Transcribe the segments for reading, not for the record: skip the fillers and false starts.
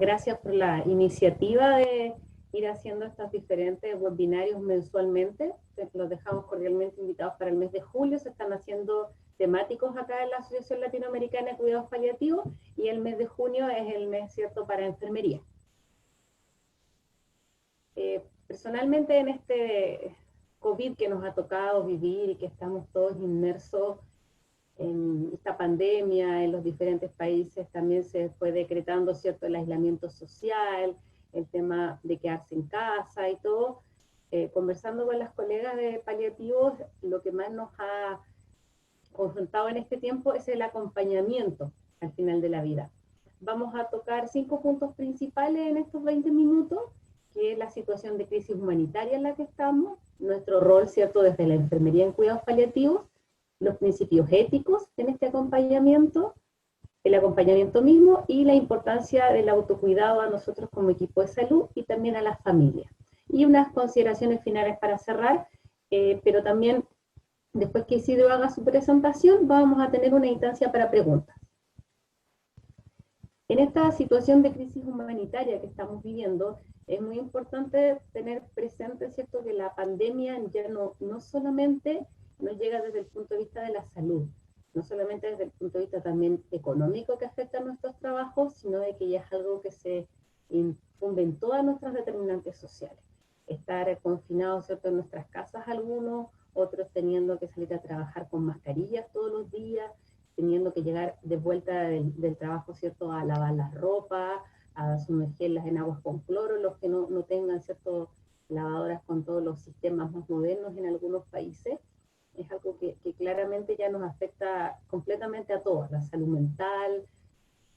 Gracias por la iniciativa de ir haciendo estos diferentes webinarios mensualmente. Los dejamos cordialmente invitados para el mes de julio. Se están haciendo temáticos acá en la Asociación Latinoamericana de Cuidados Paliativos y el mes de junio es el mes, ¿cierto?, para enfermería. Personalmente en este COVID que nos ha tocado vivir y que estamos todos inmersos en esta pandemia, en los diferentes países también se fue decretando, ¿cierto?, el aislamiento social, el tema de quedarse en casa y todo. Conversando con las colegas de paliativos, lo que más nos ha confrontado en este tiempo es el acompañamiento al final de la vida. Vamos a tocar 5 puntos principales en estos 20 minutos, que es la situación de crisis humanitaria en la que estamos, nuestro rol, ¿cierto?, desde la enfermería en cuidados paliativos, los principios éticos en este acompañamiento, el acompañamiento mismo y la importancia del autocuidado a nosotros como equipo de salud y también a las familias. Y unas consideraciones finales para cerrar, pero también después que Isidro haga su presentación vamos a tener una instancia para preguntas. En esta situación de crisis humanitaria que estamos viviendo, es muy importante tener presente, ¿cierto?, que la pandemia ya no solamente nos llega desde el punto de vista de la salud, no solamente desde el punto de vista también económico que afecta a nuestros trabajos, sino de que ya es algo que se incumbe en todas nuestras determinantes sociales. Estar confinados, ¿cierto?, en nuestras casas algunos, otros teniendo que salir a trabajar con mascarillas todos los días, teniendo que llegar de vuelta del trabajo, ¿cierto?, a lavar las ropas, a sumergirlas en aguas con cloro, los que no tengan, ¿cierto?, lavadoras con todos los sistemas más modernos en algunos países. Es algo que claramente ya nos afecta completamente a todos, la salud mental,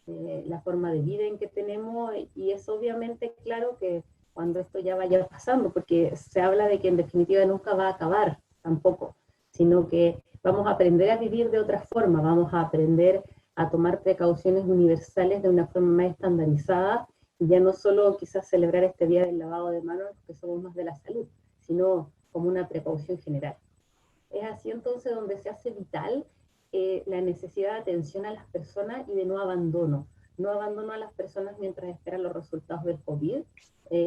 la forma de vida en que tenemos, y es obviamente claro que cuando esto ya vaya pasando, porque se habla de que en definitiva nunca va a acabar tampoco, sino que vamos a aprender a vivir de otra forma, vamos a aprender a tomar precauciones universales de una forma más estandarizada, y ya no solo quizás celebrar este día del lavado de manos, que somos más de la salud, sino como una precaución general. Es así entonces donde se hace vital la necesidad de atención a las personas y de no abandono a las personas mientras esperan los resultados del COVID,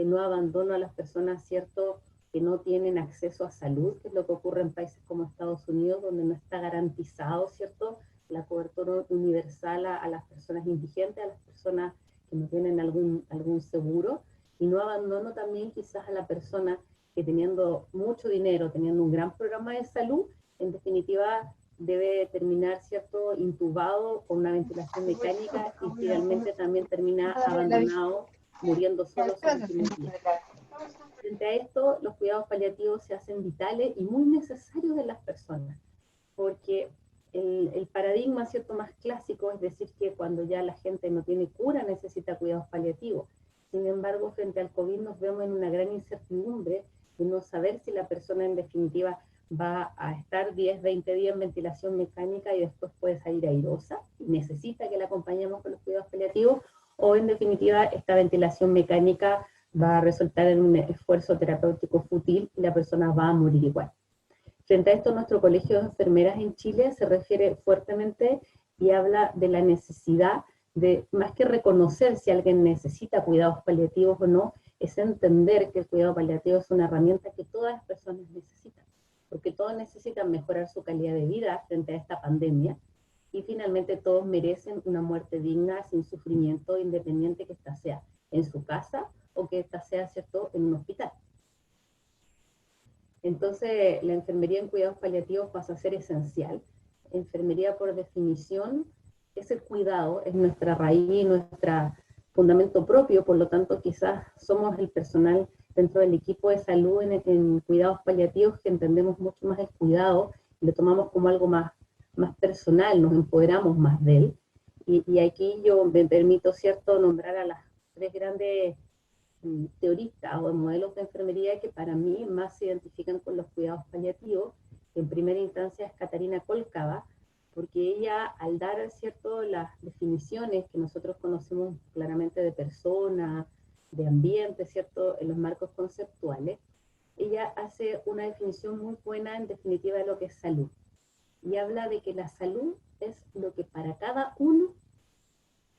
no abandono a las personas, ¿cierto?, que no tienen acceso a salud, que es lo que ocurre en países como Estados Unidos, donde no está garantizado, ¿cierto?, la cobertura universal a las personas indigentes, a las personas que no tienen algún seguro, y no abandono también quizás a la persona que teniendo mucho dinero, teniendo un gran programa de salud, en definitiva debe terminar, ¿cierto?, intubado con una ventilación mecánica y finalmente también termina abandonado, muriendo solo sus últimos días. Frente a esto, los cuidados paliativos se hacen vitales y muy necesarios en las personas, porque el paradigma, ¿cierto?, más clásico es decir que cuando ya la gente no tiene cura necesita cuidados paliativos. Sin embargo, frente al COVID nos vemos en una gran incertidumbre de no saber si la persona en definitiva va a estar 10, 20 días en ventilación mecánica y después puede salir airosa y necesita que la acompañemos con los cuidados paliativos, o en definitiva esta ventilación mecánica va a resultar en un esfuerzo terapéutico fútil y la persona va a morir igual. Frente a esto, nuestro Colegio de Enfermeras en Chile se refiere fuertemente y habla de la necesidad de, más que reconocer si alguien necesita cuidados paliativos o no, es entender que el cuidado paliativo es una herramienta que todas las personas necesitan, porque todos necesitan mejorar su calidad de vida frente a esta pandemia, y finalmente todos merecen una muerte digna, sin sufrimiento, independiente que ésta sea en su casa o que ésta sea, ¿cierto?, en un hospital. Entonces, la enfermería en cuidados paliativos pasa a ser esencial. Enfermería, por definición, es el cuidado, es nuestra raíz, nuestro fundamento propio, por lo tanto, quizás somos el personal dentro del equipo de salud en cuidados paliativos que entendemos mucho más el cuidado, lo tomamos como algo más personal, nos empoderamos más de él. Y aquí yo me permito, ¿cierto?, nombrar a las 3 grandes teoristas o modelos de enfermería que para mí más se identifican con los cuidados paliativos. En primera instancia es Catarina Kolkava, porque ella, al dar, ¿cierto?, las definiciones que nosotros conocemos claramente de persona, de ambiente, ¿cierto?, en los marcos conceptuales, ella hace una definición muy buena, en definitiva, de lo que es salud. Y habla de que la salud es lo que para cada uno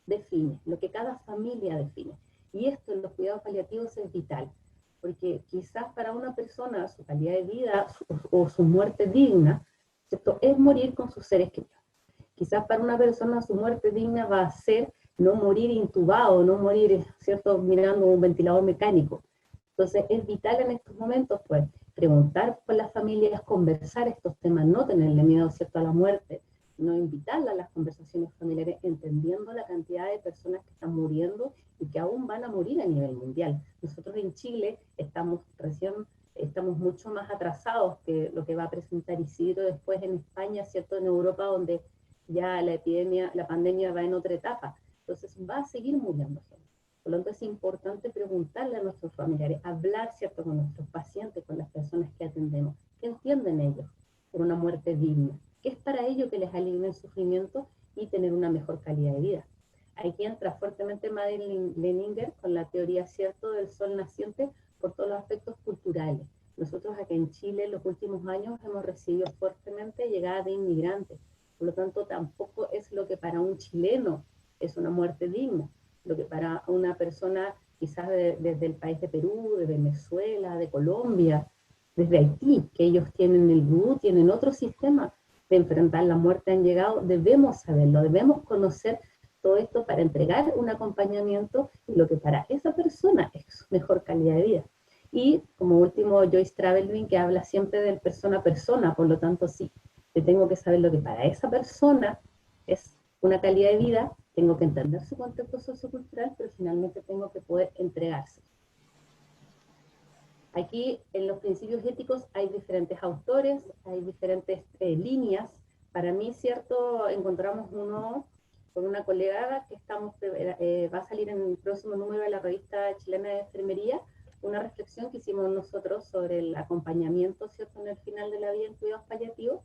define, lo que cada familia define. Y esto en los cuidados paliativos es vital, porque quizás para una persona su calidad de vida o su muerte digna, ¿cierto?, es morir con sus seres queridos. Quizás para una persona su muerte digna va a ser no morir intubado, no morir, ¿cierto?, mirando un ventilador mecánico. Entonces es vital en estos momentos, pues, preguntar con las familias, conversar estos temas, no tenerle miedo, ¿cierto?, a la muerte, no invitarla a las conversaciones familiares, entendiendo la cantidad de personas que están muriendo y que aún van a morir a nivel mundial. Nosotros en Chile estamos mucho más atrasados que lo que va a presentar Isidro después en España, ¿cierto?, en Europa, donde ya la pandemia va en otra etapa. Entonces va a seguir muriendo gente. Por lo tanto, es importante preguntarle a nuestros familiares, hablar, ¿cierto?, con nuestros pacientes, con las personas que atendemos, ¿qué entienden ellos por una muerte digna? ¿Qué es para ellos que les alivie el sufrimiento y tener una mejor calidad de vida? Aquí entra fuertemente Madeline Leninger con la teoría, ¿cierto?, del sol naciente por todos los aspectos culturales. Nosotros acá en Chile en los últimos años hemos recibido fuertemente llegada de inmigrantes. Por lo tanto, tampoco es lo que para un chileno es una muerte digna, lo que para una persona quizás desde el país de Perú, de Venezuela, de Colombia, desde Haití, que ellos tienen el vudú, tienen otro sistema de enfrentar la muerte, han llegado, debemos saberlo, debemos conocer todo esto para entregar un acompañamiento y lo que para esa persona es su mejor calidad de vida. Y como último, Joyce Travelwin, que habla siempre del persona a persona, por lo tanto, sí, yo tengo que saber lo que para esa persona es una calidad de vida, tengo que entender su contexto sociocultural, pero finalmente tengo que poder entregarse. Aquí en los principios éticos hay diferentes autores, hay diferentes líneas. Para mí, cierto, encontramos uno con una colega que va a salir en el próximo número de la revista chilena de enfermería, una reflexión que hicimos nosotros sobre el acompañamiento, ¿cierto?, en el final de la vida en cuidados paliativos,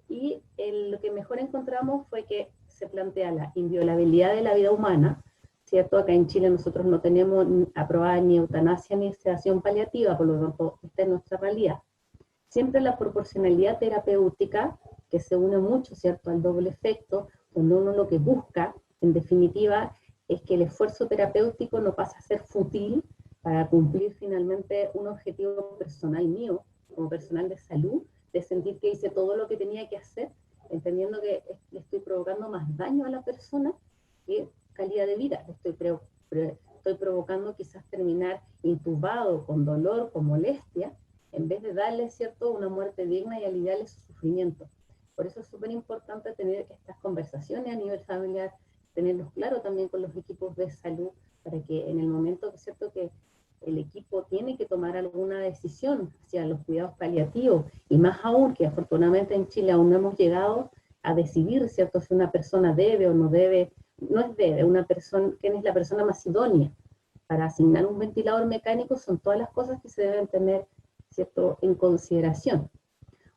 y lo que mejor encontramos fue que se plantea la inviolabilidad de la vida humana, ¿cierto? Acá en Chile nosotros no tenemos aprobada ni eutanasia ni sedación paliativa, por lo tanto, esta es nuestra realidad. Siempre la proporcionalidad terapéutica, que se une mucho, ¿cierto?, al doble efecto, donde uno lo que busca, en definitiva, es que el esfuerzo terapéutico no pase a ser fútil para cumplir finalmente un objetivo personal mío, como personal de salud, de sentir que hice todo lo que tenía que hacer, entendiendo que le estoy provocando más daño a la persona que calidad de vida. Estoy provocando quizás terminar intubado, con dolor, con molestia, en vez de darle, ¿cierto?, una muerte digna y aliviarle su sufrimiento. Por eso es súper importante tener estas conversaciones a nivel familiar, tenerlos claro también con los equipos de salud, para que en el momento, ¿cierto?, que el equipo tiene que tomar alguna decisión hacia los cuidados paliativos, y más aún que afortunadamente en Chile aún no hemos llegado a decidir, ¿cierto?, si una persona debe o no debe, no es debe, quién es la persona más idónea para asignar un ventilador mecánico, son todas las cosas que se deben tener, ¿cierto?, en consideración.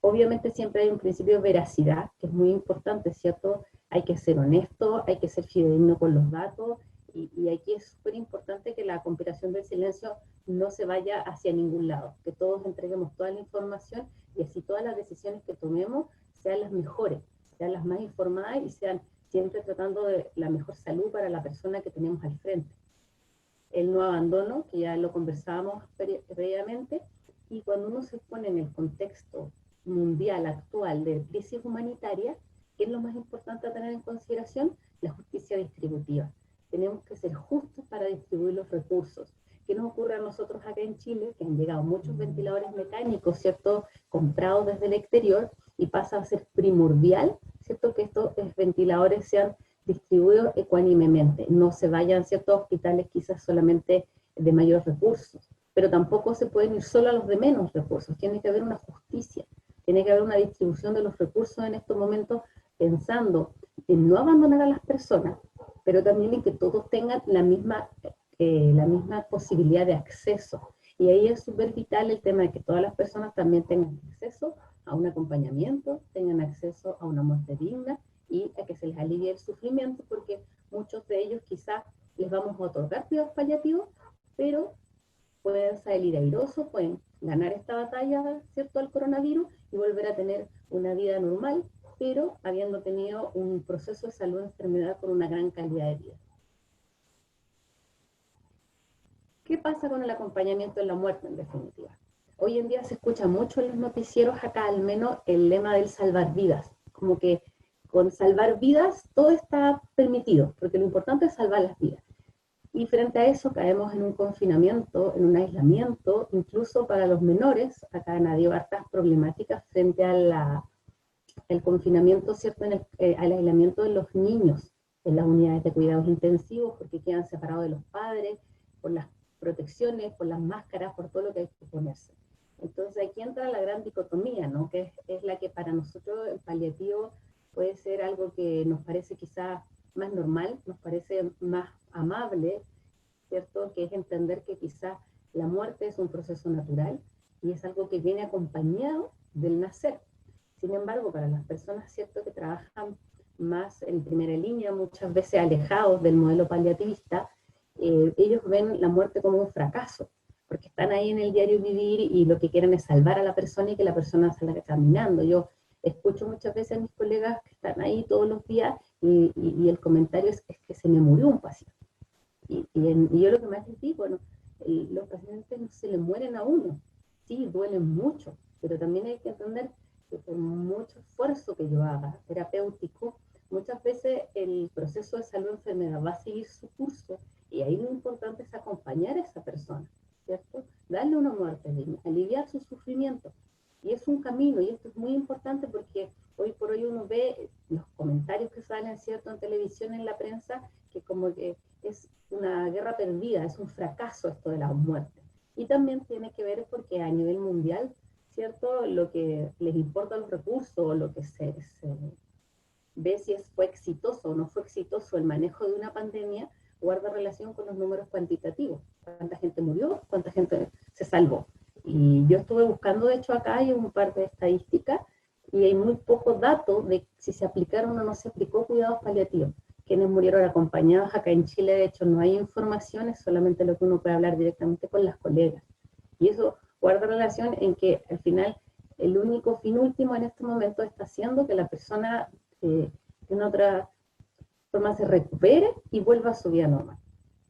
Obviamente siempre hay un principio de veracidad, que es muy importante, ¿cierto? Hay que ser honesto, hay que ser fidedigno con los datos, y aquí es súper importante que la conspiración del silencio no se vaya hacia ningún lado, que todos entreguemos toda la información y así todas las decisiones que tomemos sean las mejores, sean las más informadas y sean siempre tratando de la mejor salud para la persona que tenemos al frente. El no abandono, que ya lo conversábamos previamente, y cuando uno se pone en el contexto mundial actual de crisis humanitaria, ¿qué es lo más importante a tener en consideración? La justicia distributiva. Tenemos que ser justos para distribuir los recursos. ¿Qué nos ocurre a nosotros acá en Chile? Que han llegado muchos ventiladores mecánicos, ¿cierto?, comprados desde el exterior, y pasa a ser primordial, ¿cierto?, que estos ventiladores sean distribuidos ecuánimemente, no se vayan, ¿cierto?, a hospitales quizás solamente de mayores recursos, pero tampoco se pueden ir solo a los de menos recursos, tiene que haber una justicia, tiene que haber una distribución de los recursos en estos momentos, pensando en no abandonar a las personas, pero también en que todos tengan la misma posibilidad de acceso. Y ahí es súper vital el tema de que todas las personas también tengan acceso a un acompañamiento, tengan acceso a una muerte digna y a que se les alivie el sufrimiento, porque muchos de ellos quizás les vamos a otorgar cuidados paliativos, pero pueden salir airosos, pueden ganar esta batalla, ¿cierto?, al coronavirus y volver a tener una vida normal, pero habiendo tenido un proceso de salud de enfermedad con una gran calidad de vida. pasa con el acompañamiento en la muerte, en definitiva? Hoy en día se escucha mucho en los noticieros, acá al menos, el lema del salvar vidas. Como que con salvar vidas todo está permitido, porque lo importante es salvar las vidas. Y frente a eso caemos en un confinamiento, en un aislamiento, incluso para los menores. Acá han habido hartas problemáticas frente a el confinamiento, ¿cierto? Al aislamiento de los niños en las unidades de cuidados intensivos, porque quedan separados de los padres, por las protecciones, por las máscaras, por todo lo que hay que ponerse. Entonces aquí entra la gran dicotomía, ¿no? Que es la que para nosotros el paliativo puede ser algo que nos parece quizás más normal, nos parece más amable, ¿cierto? Que es entender que quizás la muerte es un proceso natural y es algo que viene acompañado del nacer. Sin embargo, para las personas, ¿cierto?, que trabajan más en primera línea, muchas veces alejados del modelo paliativista, ellos ven la muerte como un fracaso, porque están ahí en el diario vivir y lo que quieren es salvar a la persona y que la persona salga caminando. Yo escucho muchas veces a mis colegas que están ahí todos los días y el comentario es que se me murió un paciente. Y yo lo que más les digo, bueno, los pacientes no se le mueren a uno, sí, duelen mucho, pero también hay que entender que por mucho esfuerzo que yo haga terapéutico, muchas veces el proceso de salud-enfermedad va a seguir su curso y ahí lo importante es acompañar a esa persona, ¿cierto? Darle una muerte digna, aliviar su sufrimiento. Y es un camino, y esto es muy importante porque hoy por hoy uno ve los comentarios que salen, ¿cierto?, en televisión, en la prensa, que como que es una guerra perdida, es un fracaso esto de la muerte. Y también tiene que ver porque a nivel mundial, ¿cierto?, lo que les importa los recursos, o lo que se ve si fue exitoso o no fue exitoso el manejo de una pandemia, guarda relación con los números cuantitativos. ¿Cuánta gente murió? ¿Cuánta gente se salvó? Y yo estuve buscando, de hecho, acá hay un par de estadísticas y hay muy pocos datos de si se aplicaron o no se aplicó cuidados paliativos. Quienes murieron acompañados acá en Chile, de hecho, no hay informaciones, solamente lo que uno puede hablar directamente con las colegas. Y eso guarda relación en que, al final, el único fin último en este momento está haciendo que la persona de una otra forma se recupere y vuelva a su vida normal.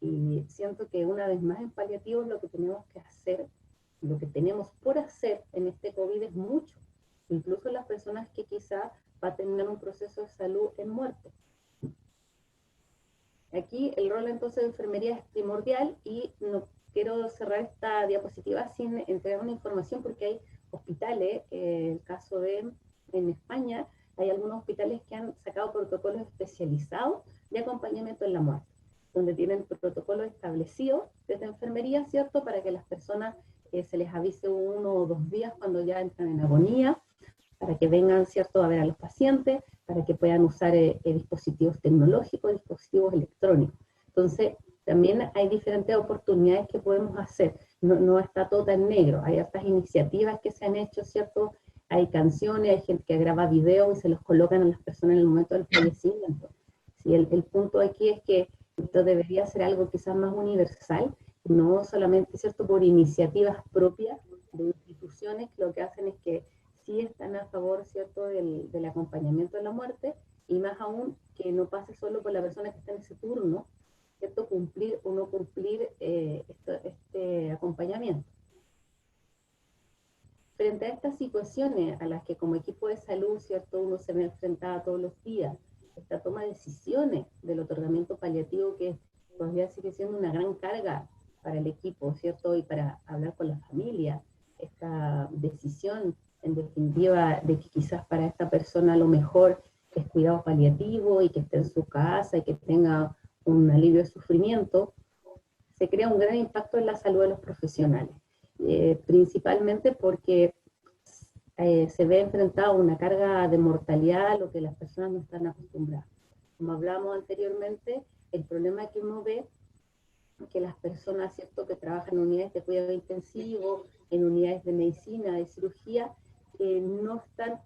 Y siento que una vez más en paliativos lo que tenemos que hacer, lo que tenemos por hacer en este COVID es mucho. Incluso las personas que quizá va a tener un proceso de salud en muerte. Aquí el rol entonces de enfermería es primordial y no quiero cerrar esta diapositiva sin entregar una información porque hay hospitales, el caso de en España, hay algunos hospitales que han sacado protocolos especializados de acompañamiento en la muerte, donde tienen protocolos establecidos desde enfermería, ¿cierto?, para que las personas se les avise 1 o 2 días cuando ya entran en agonía, para que vengan, ¿cierto?, a ver a los pacientes, para que puedan usar dispositivos tecnológicos, dispositivos electrónicos. Entonces, también hay diferentes oportunidades que podemos hacer. No está todo tan negro. Hay otras iniciativas que se han hecho, ¿cierto? Hay canciones, hay gente que graba videos y se los colocan a las personas en el momento del fallecimiento. Sí, el punto aquí es que esto debería ser algo quizás más universal, no solamente, ¿cierto?, por iniciativas propias de instituciones que lo que hacen es que sí están a favor, ¿cierto?, del acompañamiento de la muerte, y más aún que no pase solo por la persona que está en ese turno, ¿cierto?, cumplir o no cumplir este acompañamiento. Frente a estas situaciones a las que como equipo de salud, ¿cierto?, uno se ve enfrentada todos los días, esta toma de decisiones del otorgamiento paliativo que todavía sigue siendo una gran carga para el equipo, ¿cierto?, y para hablar con la familia, esta decisión en definitiva de que quizás para esta persona lo mejor es cuidado paliativo y que esté en su casa y que tenga un alivio de sufrimiento, se crea un gran impacto en la salud de los profesionales, principalmente porque se ve enfrentado a una carga de mortalidad a lo que las personas no están acostumbradas. Como hablamos anteriormente, el problema que uno ve que las personas, ¿cierto?, que trabajan en unidades de cuidado intensivo, en unidades de medicina, de cirugía, no están,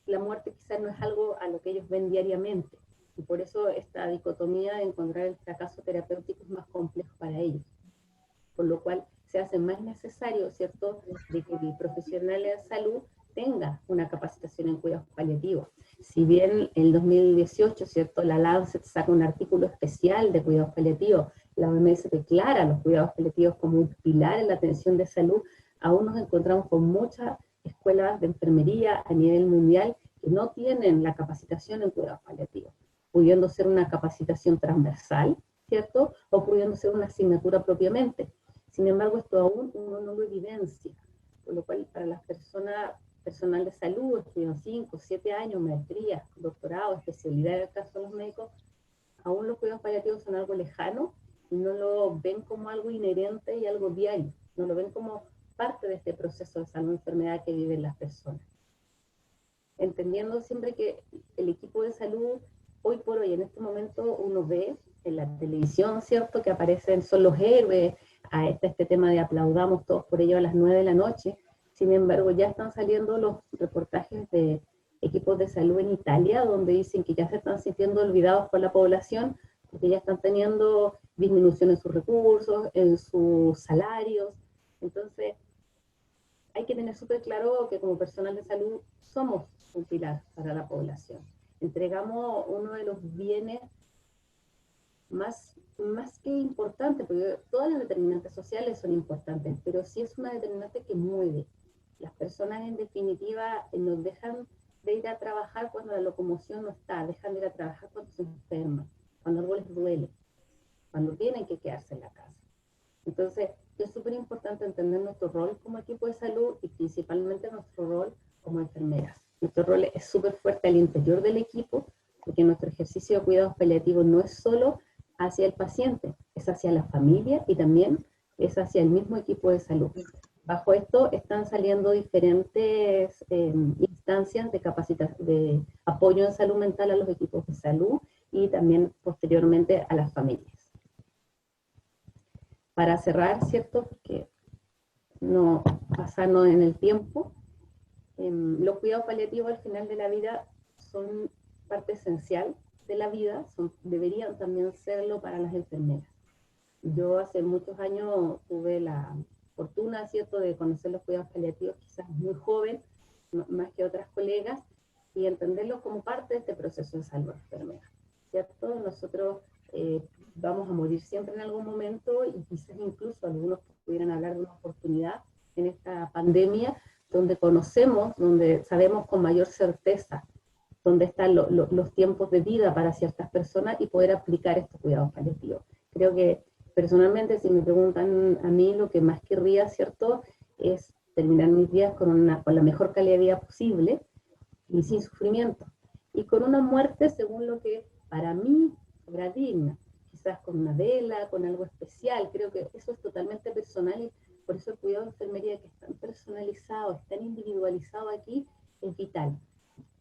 la muerte quizás no es algo a lo que ellos ven diariamente, y por eso esta dicotomía de encontrar el fracaso terapéutico es más complejo para ellos, por lo cual se hace más necesario, ¿cierto?, de que el profesional de salud tenga una capacitación en cuidados paliativos. Si bien en el 2018, ¿cierto?, la Lancet saca un artículo especial de cuidados paliativos, la OMS declara los cuidados paliativos como un pilar en la atención de salud, aún nos encontramos con muchas escuelas de enfermería a nivel mundial que no tienen la capacitación en cuidados paliativos, pudiendo ser una capacitación transversal, ¿cierto? O pudiendo ser una asignatura propiamente. Sin embargo, esto aún uno no lo evidencia, por lo cual para las personas, personal de salud, estudian 5, 7 años, maestría, doctorado, especialidad en el caso de los médicos, aún los cuidados paliativos son algo lejano y no lo ven como algo inherente y algo diario, no lo ven como parte de este proceso de salud-enfermedad que viven las personas. Entendiendo siempre que el equipo de salud, hoy por hoy, en este momento, uno ve en la televisión, ¿cierto?, que aparecen, son los héroes, a este tema de aplaudamos todos por ello a las 9 de la noche. Sin embargo, ya están saliendo los reportajes de equipos de salud en Italia, donde dicen que ya se están sintiendo olvidados por la población, porque ya están teniendo disminución en sus recursos, en sus salarios. Entonces, hay que tener súper claro que como personal de salud somos un pilar para la población. Entregamos uno de los bienes más que importantes, porque todas las determinantes sociales son importantes, pero sí es una determinante que mueve. Las personas en definitiva nos dejan de ir a trabajar cuando la locomoción no está, dejan de ir a trabajar cuando se enferman, cuando algo les duele, cuando tienen que quedarse en la casa. Entonces, es súper importante entender nuestro rol como equipo de salud y principalmente nuestro rol como enfermeras. Nuestro rol es súper fuerte al interior del equipo, porque nuestro ejercicio de cuidados paliativos no es solo hacia el paciente, es hacia la familia y también es hacia el mismo equipo de salud. Bajo esto están saliendo diferentes instancias de apoyo en salud mental a los equipos de salud y también posteriormente a las familias. Para cerrar, ¿cierto? Porque no pasarnos en el tiempo, los cuidados paliativos al final de la vida son parte esencial de la vida, deberían también serlo para las enfermeras. Yo hace muchos años tuve la fortuna, ¿cierto?, de conocer los cuidados paliativos quizás muy joven, más que otras colegas, y entenderlos como parte de este proceso de salud enfermera, ¿cierto? Nosotros vamos a morir siempre en algún momento y quizás incluso algunos pudieran hablar de una oportunidad en esta pandemia donde conocemos, donde sabemos con mayor certeza dónde están los tiempos de vida para ciertas personas y poder aplicar estos cuidados paliativos. Creo que personalmente, si me preguntan a mí, lo que más querría, ¿cierto?, es terminar mis días con la mejor calidad de vida posible y sin sufrimiento. Y con una muerte, según lo que para mí era digna, quizás con una vela, con algo especial. Creo que eso es totalmente personal y por eso el cuidado de enfermería, que es tan personalizado, es tan individualizado aquí, es vital.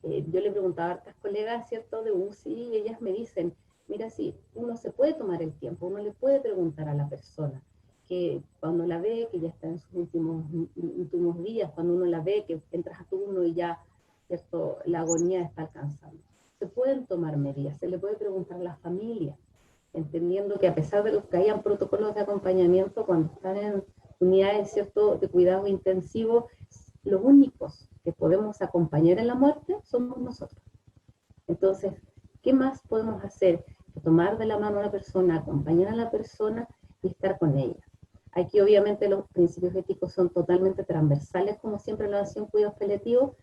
Yo le preguntaba a hartas colegas, ¿cierto?, de UCI, y ellas me dicen, mira, sí, uno se puede tomar el tiempo, uno le puede preguntar a la persona, que cuando la ve, que ya está en sus últimos días, cuando uno la ve, que entras a turno y ya, ¿cierto?, la agonía está alcanzando. Se pueden tomar medidas, se le puede preguntar a la familia, entendiendo que a pesar de que hayan protocolos de acompañamiento, cuando están en unidades, ¿cierto?, de cuidado intensivo, los únicos que podemos acompañar en la muerte somos nosotros. Entonces, ¿qué más podemos hacer que tomar de la mano a la persona, acompañar a la persona y estar con ella? Aquí obviamente los principios éticos son totalmente transversales, como siempre lo hacen cuidados paliativos,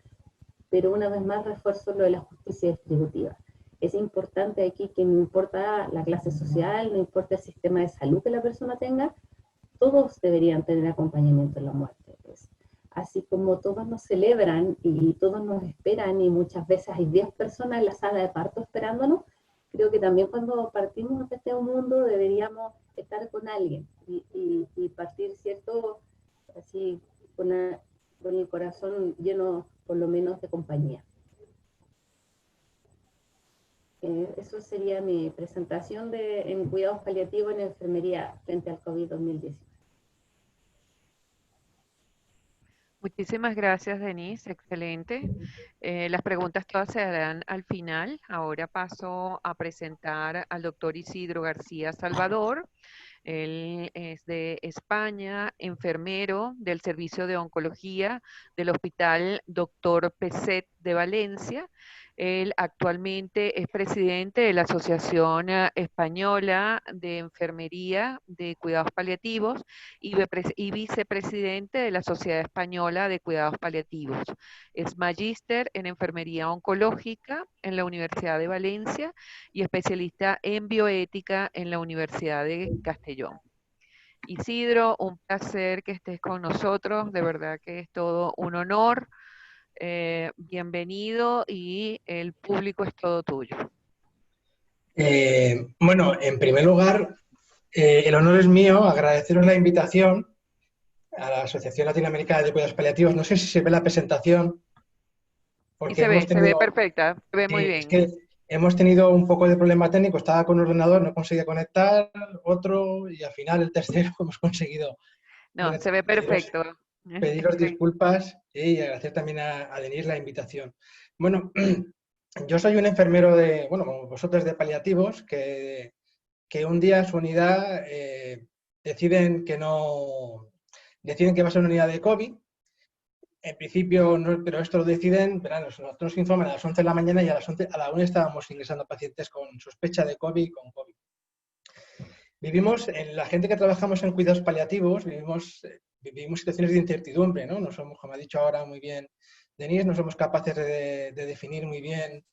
pero una vez más refuerzo lo de la justicia distributiva. Es importante aquí que no importa la clase social, no importa el sistema de salud que la persona tenga, todos deberían tener acompañamiento en la muerte. Pues. Así como todos nos celebran y todos nos esperan y muchas veces hay 10 personas en la sala de parto esperándonos, creo que también cuando partimos de este mundo deberíamos estar con alguien y partir, ¿cierto?, así con el corazón lleno por lo menos de compañía. Eso sería mi presentación en cuidados paliativos en enfermería frente al COVID-2019. Muchísimas gracias, Denise. Excelente. Las preguntas todas se harán al final. Ahora paso a presentar al doctor Isidro García Salvador. Él es de España, enfermero del Servicio de Oncología del Hospital Dr. Peset de Valencia. Él actualmente es presidente de la Asociación Española de Enfermería de Cuidados Paliativos y vicepresidente de la Sociedad Española de Cuidados Paliativos. Es magíster en Enfermería Oncológica en la Universidad de Valencia y especialista en bioética en la Universidad de Castellón. Isidro, un placer que estés con nosotros, de verdad que es todo un honor. Bienvenido y el público es todo tuyo. Bueno, en primer lugar, el honor es mío, agradeceros la invitación a la Asociación Latinoamericana de Cuidados Paliativos. No sé si se ve la presentación, Y porque se ve perfecta, se ve muy es bien. que hemos tenido un poco de problema técnico, estaba con un ordenador, no conseguía conectar, otro, y al final el tercero hemos conseguido No, se ve pediros, perfecto. pediros disculpas y agradecer también a Denise la invitación. Bueno, yo soy un enfermero de, bueno, como vosotros, de paliativos, que un día su unidad deciden que va a ser una unidad de COVID. En principio, no, pero esto lo deciden, verán, nosotros nos informan a las 11 de la mañana y a la 1 estábamos ingresando pacientes con sospecha de COVID y con COVID. La gente que trabajamos en cuidados paliativos, vivimos situaciones de incertidumbre, ¿no? No somos, como ha dicho ahora muy bien Denise, no somos capaces de definir muy bien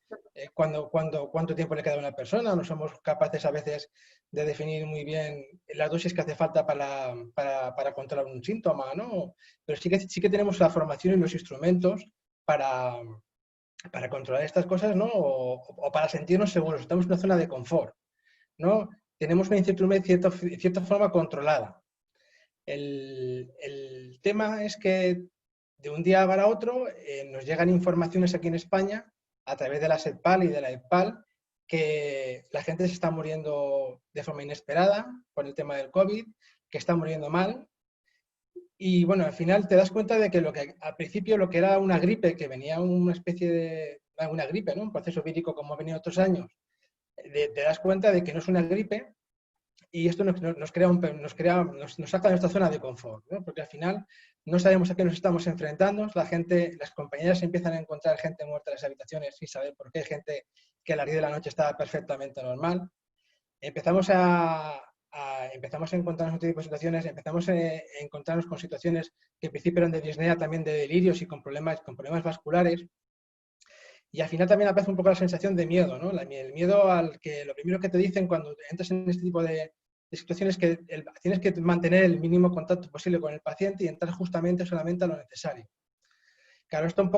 cuánto tiempo le queda a una persona, no somos capaces a veces de definir muy bien las dosis que hace falta para controlar un síntoma, ¿no? Pero sí que tenemos la formación y los instrumentos para controlar estas cosas, ¿no? O para sentirnos seguros, estamos en una zona de confort, ¿no? Tenemos una incertidumbre de cierta forma controlada. El tema es que de un día para otro nos llegan informaciones aquí en España a través de la SEDPAL y de la EPAL que la gente se está muriendo de forma inesperada por el tema del COVID, que está muriendo mal. Y bueno, al final te das cuenta de que al principio lo que era una gripe, que venía una especie de una gripe, ¿no? Un proceso vírico como ha venido otros años, te das cuenta de que no es una gripe y esto nos saca de nuestra zona de confort, ¿no? Porque al final no sabemos a qué nos estamos enfrentando, las compañeras empiezan a encontrar gente muerta en las habitaciones sin saber por qué, gente que a las 10 de la noche estaba perfectamente normal. Empezamos a encontrarnos otro tipo de situaciones, empezamos a encontrarnos con situaciones que en principio eran de disnea, también de delirios y con problemas vasculares. Y al final también aparece un poco la sensación de miedo, ¿no? El miedo al que lo primero que te dicen cuando entras en este tipo de situaciones es que tienes que mantener el mínimo contacto posible con el paciente y entrar justamente solamente a lo necesario. Claro, esto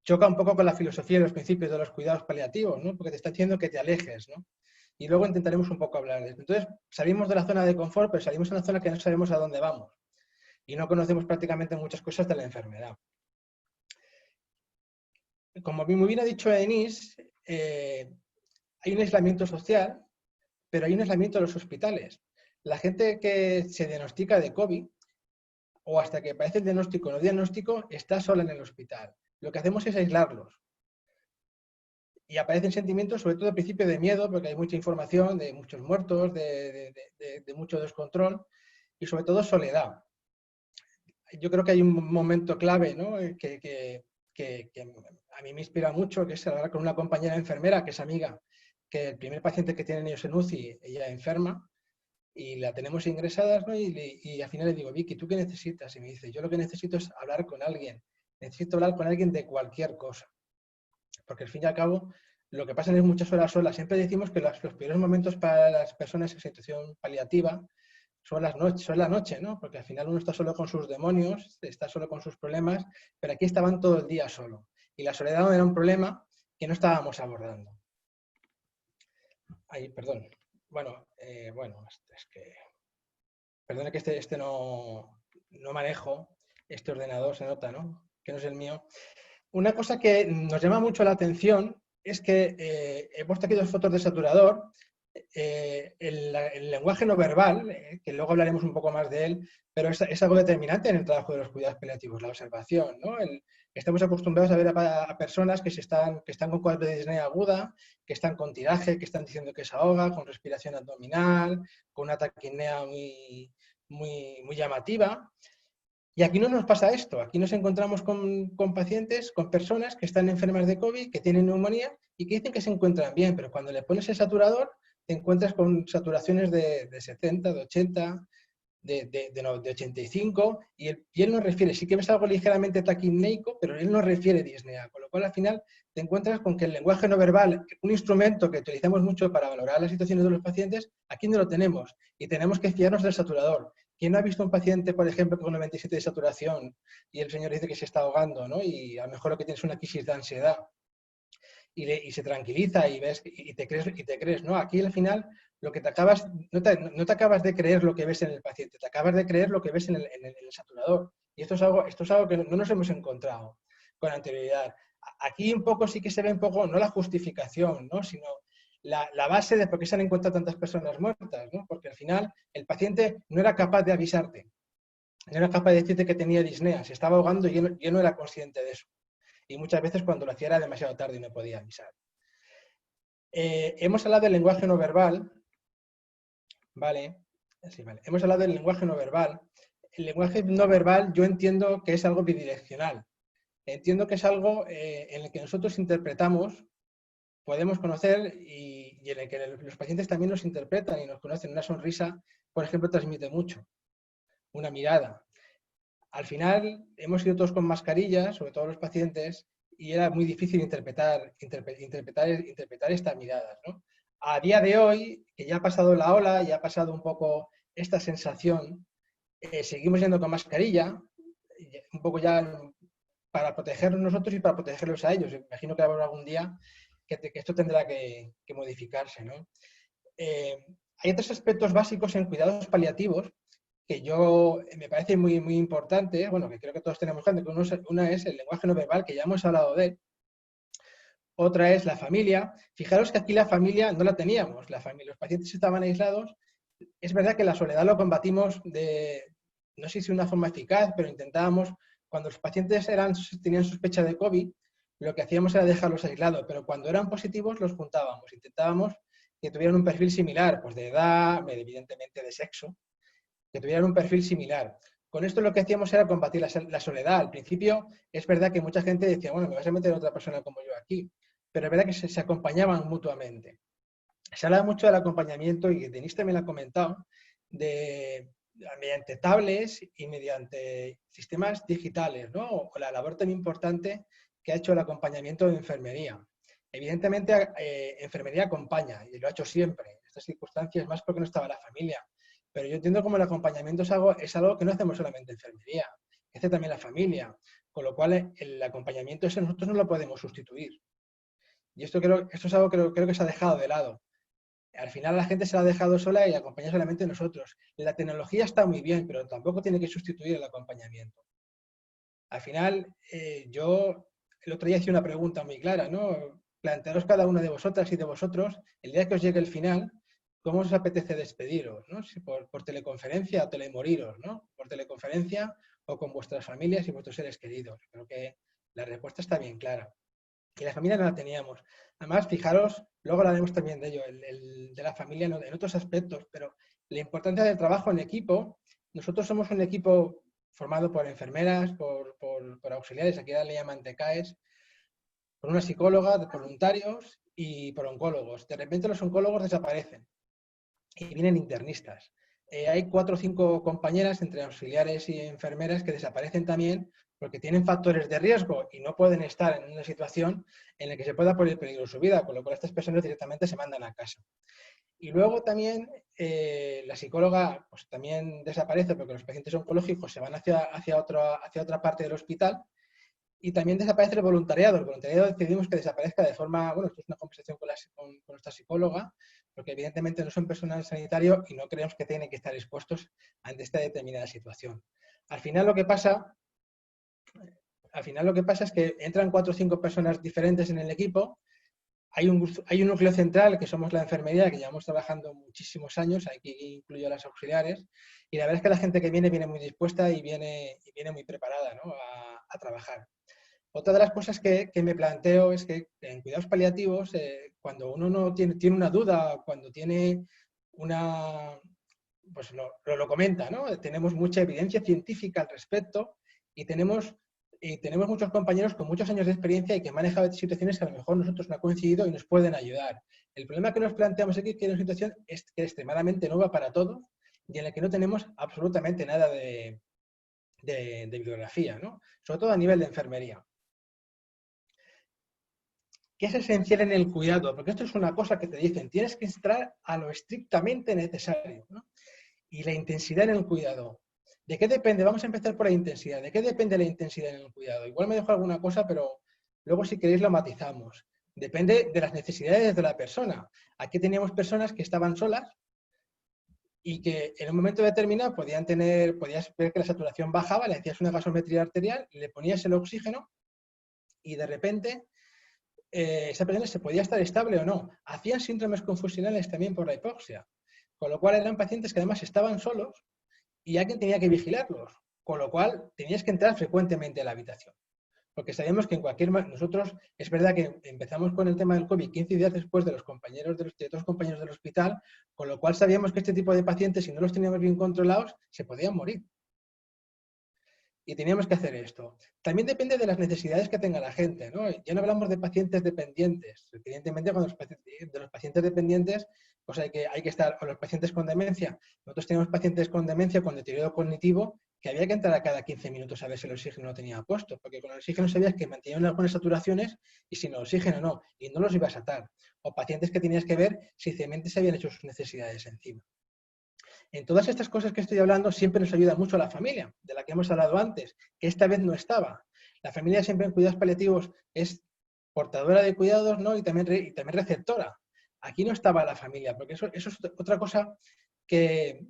choca un poco con la filosofía y los principios de los cuidados paliativos, ¿no? Porque te está diciendo que te alejes, ¿no? Y luego intentaremos un poco hablar de esto. Entonces, salimos de la zona de confort, pero salimos de una zona que no sabemos a dónde vamos. Y no conocemos prácticamente muchas cosas de la enfermedad. Como muy bien ha dicho Denise, hay un aislamiento social, pero hay un aislamiento de los hospitales. La gente que se diagnostica de COVID, o hasta que aparece el diagnóstico o no diagnóstico, está sola en el hospital. Lo que hacemos es aislarlos. Y aparecen sentimientos, sobre todo al principio, de miedo, porque hay mucha información, de muchos muertos, de mucho descontrol, y sobre todo soledad. Yo creo que hay un momento clave, ¿no? que a mí me inspira mucho, que es hablar con una compañera enfermera, que es amiga, que el primer paciente que tienen ellos en UCI, ella enferma, y la tenemos ingresadas, ¿no? Y al final le digo, Vicky, ¿tú qué necesitas? Y me dice, yo lo que necesito es hablar con alguien. Necesito hablar con alguien de cualquier cosa. Porque al fin y al cabo, lo que pasa es muchas horas solas. Siempre decimos que los peores momentos para las personas en situación paliativa son la noche, ¿no? Porque al final uno está solo con sus demonios, está solo con sus problemas, pero aquí estaban todo el día solo. Y la soledad era un problema que no estábamos abordando. Ay, perdón. Bueno, es que... Perdone que no manejo este ordenador, se nota, ¿no? Que no es el mío. Una cosa que nos llama mucho la atención es que he puesto aquí dos fotos de saturador. El lenguaje no verbal, que luego hablaremos un poco más de él, pero es algo determinante en el trabajo de los cuidados paliativos, la observación, ¿no? Estamos acostumbrados a ver a personas que están con cuadros de disnea aguda, que están con tiraje, que están diciendo que se ahoga, con respiración abdominal, con una taquipnea muy llamativa. Y aquí no nos pasa esto, aquí nos encontramos con pacientes, con personas que están enfermas de COVID, que tienen neumonía y que dicen que se encuentran bien, pero cuando le pones el saturador te encuentras con saturaciones de 70, de 80, de 85, y él nos refiere, sí que ves algo ligeramente taquipneico, pero él nos refiere disnea, con lo cual al final te encuentras con que el lenguaje no verbal, un instrumento que utilizamos mucho para valorar las situaciones de los pacientes, aquí no lo tenemos, y tenemos que fiarnos del saturador. ¿Quién no ha visto un paciente, por ejemplo, con 97 de saturación y el señor dice que se está ahogando, ¿no? Y a lo mejor lo que tiene es una crisis de ansiedad y se tranquiliza y ves y te crees, ¿no? Aquí al final lo que te acabas, no te acabas de creer lo que ves en el paciente, te acabas de creer lo que ves en el saturador. Y esto es algo que no nos hemos encontrado con anterioridad. Aquí un poco sí que se ve un poco, no la justificación, ¿no? Sino la base de por qué se han encontrado tantas personas muertas, ¿no? Porque al final el paciente no era capaz de avisarte, no era capaz de decirte que tenía disnea, se estaba ahogando y yo no era consciente de eso. Y muchas veces cuando lo hacía era demasiado tarde y no podía avisar. Hemos hablado del lenguaje no verbal, ¿vale? Sí, vale. Hemos hablado del lenguaje no verbal. El lenguaje no verbal yo entiendo que es algo bidireccional. Entiendo que es algo en el que nosotros interpretamos, podemos conocer y en el que los pacientes también nos interpretan y nos conocen. Una sonrisa, por ejemplo, transmite mucho. Una mirada. Al final hemos ido todos con mascarillas, sobre todo los pacientes, y era muy difícil interpretar estas miradas, ¿no? A día de hoy, que ya ha pasado la ola, ya ha pasado un poco esta sensación, seguimos yendo con mascarilla, un poco ya para protegernos nosotros y para protegerlos a ellos. Imagino que habrá algún día que esto tendrá que modificarse, ¿no? Hay otros aspectos básicos en cuidados paliativos que yo me parece muy, muy importante, bueno, que creo que todos tenemos claro, que una es el lenguaje no verbal, que ya hemos hablado de él. Otra es la familia. Fijaros que aquí la familia no la teníamos, los pacientes estaban aislados. Es verdad que la soledad lo combatimos no sé si de una forma eficaz, pero intentábamos, cuando los pacientes tenían sospecha de COVID, lo que hacíamos era dejarlos aislados, pero cuando eran positivos los juntábamos, intentábamos que tuvieran un perfil similar, pues de edad, evidentemente de sexo, que tuvieran un perfil similar. Con esto lo que hacíamos era combatir la soledad. Al principio es verdad que mucha gente decía, bueno, me vas a meter a otra persona como yo aquí, pero es verdad que se acompañaban mutuamente. Se habla mucho del acompañamiento, y Denise también lo ha comentado, mediante tablets y mediante sistemas digitales, ¿no? O la labor tan importante que ha hecho el acompañamiento de enfermería. Evidentemente, enfermería acompaña, y lo ha hecho siempre. En estas circunstancias, más porque no estaba la familia. Pero yo entiendo como el acompañamiento es algo que no hacemos solamente enfermería, que hace también la familia. Con lo cual, el acompañamiento ese nosotros no lo podemos sustituir. Y esto es algo que creo que se ha dejado de lado. Al final la gente se la ha dejado sola y acompaña solamente nosotros. La tecnología está muy bien, pero tampoco tiene que sustituir el acompañamiento. Al final, yo el otro día hice una pregunta muy clara, ¿no? Plantearos cada una de vosotras y de vosotros, el día que os llegue el final, ¿cómo os apetece despediros? ¿No? Si por teleconferencia o telemoriros, ¿no? Por teleconferencia o con vuestras familias y vuestros seres queridos. Creo que la respuesta está bien clara. Y la familia no la teníamos. Además, fijaros, luego hablaremos también de ello, de la familia en otros aspectos, pero la importancia del trabajo en equipo. Nosotros somos un equipo formado por enfermeras, por auxiliares, aquí le llaman TCAES, por una psicóloga, por voluntarios y por oncólogos. De repente los oncólogos desaparecen y vienen internistas. Hay 4 o 5 compañeras entre auxiliares y enfermeras que desaparecen también porque tienen factores de riesgo y no pueden estar en una situación en la que se pueda poner en peligro su vida, con lo cual estas personas directamente se mandan a casa. Y luego también la psicóloga pues, también desaparece porque los pacientes oncológicos se van hacia otra parte del hospital, y también desaparece el voluntariado. El voluntariado decidimos que desaparezca de forma, bueno, esto es una conversación con nuestra psicóloga, porque evidentemente no son personal sanitario y no creemos que tienen que estar expuestos ante esta determinada situación. Al final lo que pasa es que entran 4 o 5 personas diferentes en el equipo. Hay un núcleo central, que somos la enfermería, que llevamos trabajando muchísimos años, aquí incluyo a las auxiliares, y la verdad es que la gente que viene muy dispuesta y viene muy preparada, ¿no? a trabajar. Otra de las cosas que me planteo es que en cuidados paliativos, cuando uno no tiene una duda, cuando tiene pues lo comenta, ¿no? Tenemos mucha evidencia científica al respecto y tenemos muchos compañeros con muchos años de experiencia y que han manejado situaciones que a lo mejor nosotros no ha coincidido y nos pueden ayudar. El problema que nos planteamos aquí es que es una situación que es extremadamente nueva para todos y en la que no tenemos absolutamente nada de bibliografía, ¿no? Sobre todo a nivel de enfermería. ¿Qué es esencial en el cuidado? Porque esto es una cosa que te dicen, tienes que entrar a lo estrictamente necesario, ¿no? Y la intensidad en el cuidado. ¿De qué depende? Vamos a empezar por la intensidad. ¿De qué depende la intensidad en el cuidado? Igual me dejo alguna cosa, pero luego si queréis lo matizamos. Depende de las necesidades de la persona. Aquí teníamos personas que estaban solas y que en un momento determinado podías ver que la saturación bajaba, le hacías una gasometría arterial, le ponías el oxígeno y de repente esa persona se podía estar estable o no. Hacían síndromes confusionales también por la hipoxia, con lo cual eran pacientes que además estaban solos y alguien tenía que vigilarlos, con lo cual tenías que entrar frecuentemente a la habitación. Porque sabíamos que nosotros, es verdad que empezamos con el tema del COVID 15 días después de otros compañeros del hospital, con lo cual sabíamos que este tipo de pacientes, si no los teníamos bien controlados, se podían morir. Y teníamos que hacer esto. También depende de las necesidades que tenga la gente, ¿no? Ya no hablamos de pacientes dependientes. Evidentemente, de los pacientes dependientes, pues hay que estar, o los pacientes con demencia. Nosotros tenemos pacientes con demencia, con deterioro cognitivo, que había que entrar a cada 15 minutos a ver si el oxígeno lo tenía puesto, porque con el oxígeno sabías que mantenían algunas saturaciones y sin el oxígeno no, y no los ibas a atar. O pacientes que tenías que ver si realmente se habían hecho sus necesidades encima. En todas estas cosas que estoy hablando siempre nos ayuda mucho la familia, de la que hemos hablado antes, que esta vez no estaba. La familia siempre en cuidados paliativos es portadora de cuidados, ¿no? y también receptora. Aquí no estaba la familia, porque eso es otra cosa que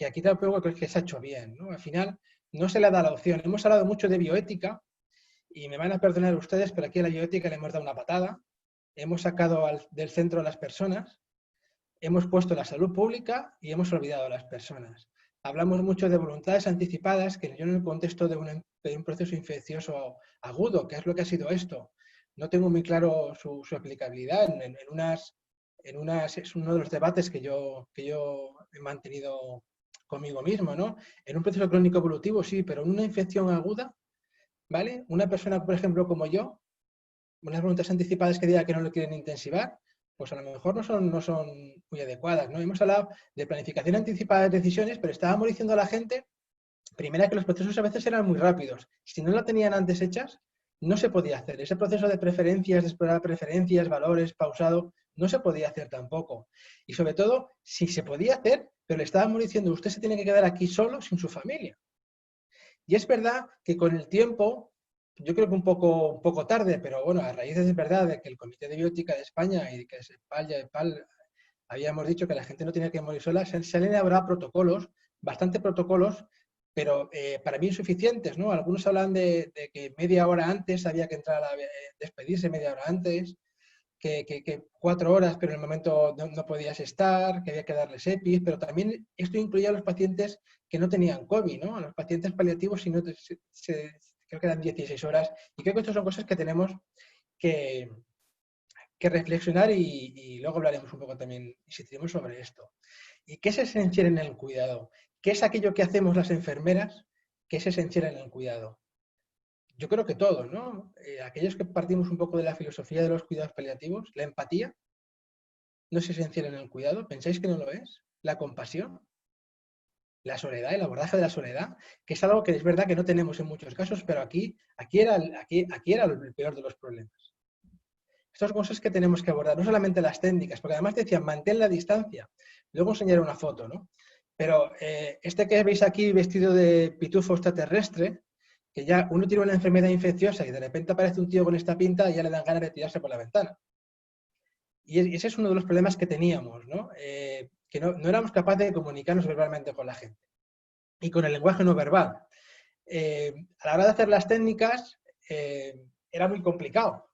aquí tampoco creo que se ha hecho bien, ¿no? Al final no se le da la opción. Hemos hablado mucho de bioética y me van a perdonar ustedes, pero aquí a la bioética le hemos dado una patada. Hemos sacado del centro a las personas. Hemos puesto la salud pública y hemos olvidado a las personas. Hablamos mucho de voluntades anticipadas, que yo en el contexto de un proceso infeccioso agudo, que es lo que ha sido esto, no tengo muy claro su aplicabilidad. Es uno de los debates que yo he mantenido conmigo mismo, ¿no? En un proceso crónico evolutivo sí, pero en una infección aguda, ¿vale? Una persona, por ejemplo, como yo, unas voluntades anticipadas que diga que no lo quieren intensivar, pues a lo mejor no son muy adecuadas, ¿no? Hemos hablado de planificación anticipada de decisiones, pero estábamos diciendo a la gente, primera, que los procesos a veces eran muy rápidos. Si no la tenían antes hechas, no se podía hacer. Ese proceso de preferencias, de explorar preferencias, valores, pausado, no se podía hacer tampoco. Y sobre todo, si se podía hacer, pero le estábamos diciendo, usted se tiene que quedar aquí solo, sin su familia. Y es verdad que con el tiempo, yo creo que un poco tarde, pero bueno, a raíz de verdad de que el Comité de Bioética de España y que SEPAL y AEPAL habíamos dicho que la gente no tenía que morir sola, se han elaborado protocolos, bastante protocolos, pero para mí insuficientes, ¿no? Algunos hablan de que media hora antes había que entrar a despedirse media hora antes, que 4 horas, pero en el momento no podías estar, que había que darles EPIs, pero también esto incluía a los pacientes que no tenían COVID, ¿no? A los pacientes paliativos, si no creo que eran 16 horas. Y creo que estas son cosas que tenemos que reflexionar y luego hablaremos un poco también, insistiremos sobre esto. ¿Y qué es esencial en el cuidado? ¿Qué es aquello que hacemos las enfermeras que es esencial en el cuidado? Yo creo que todos, ¿no? Aquellos que partimos un poco de la filosofía de los cuidados paliativos, la empatía no es esencial en el cuidado, ¿pensáis que no lo es? La compasión, la soledad, el abordaje de la soledad, que es algo que es verdad que no tenemos en muchos casos, pero aquí era el peor de los problemas. Estas cosas que tenemos que abordar, no solamente las técnicas, porque además decían, mantén la distancia. Luego enseñaré una foto, ¿no? Pero este que veis aquí vestido de pitufo extraterrestre, que ya uno tiene una enfermedad infecciosa y de repente aparece un tío con esta pinta y ya le dan ganas de tirarse por la ventana. Y ese es uno de los problemas que teníamos, ¿no? Que no éramos capaces de comunicarnos verbalmente con la gente. Y con el lenguaje no verbal. A la hora de hacer las técnicas era muy complicado,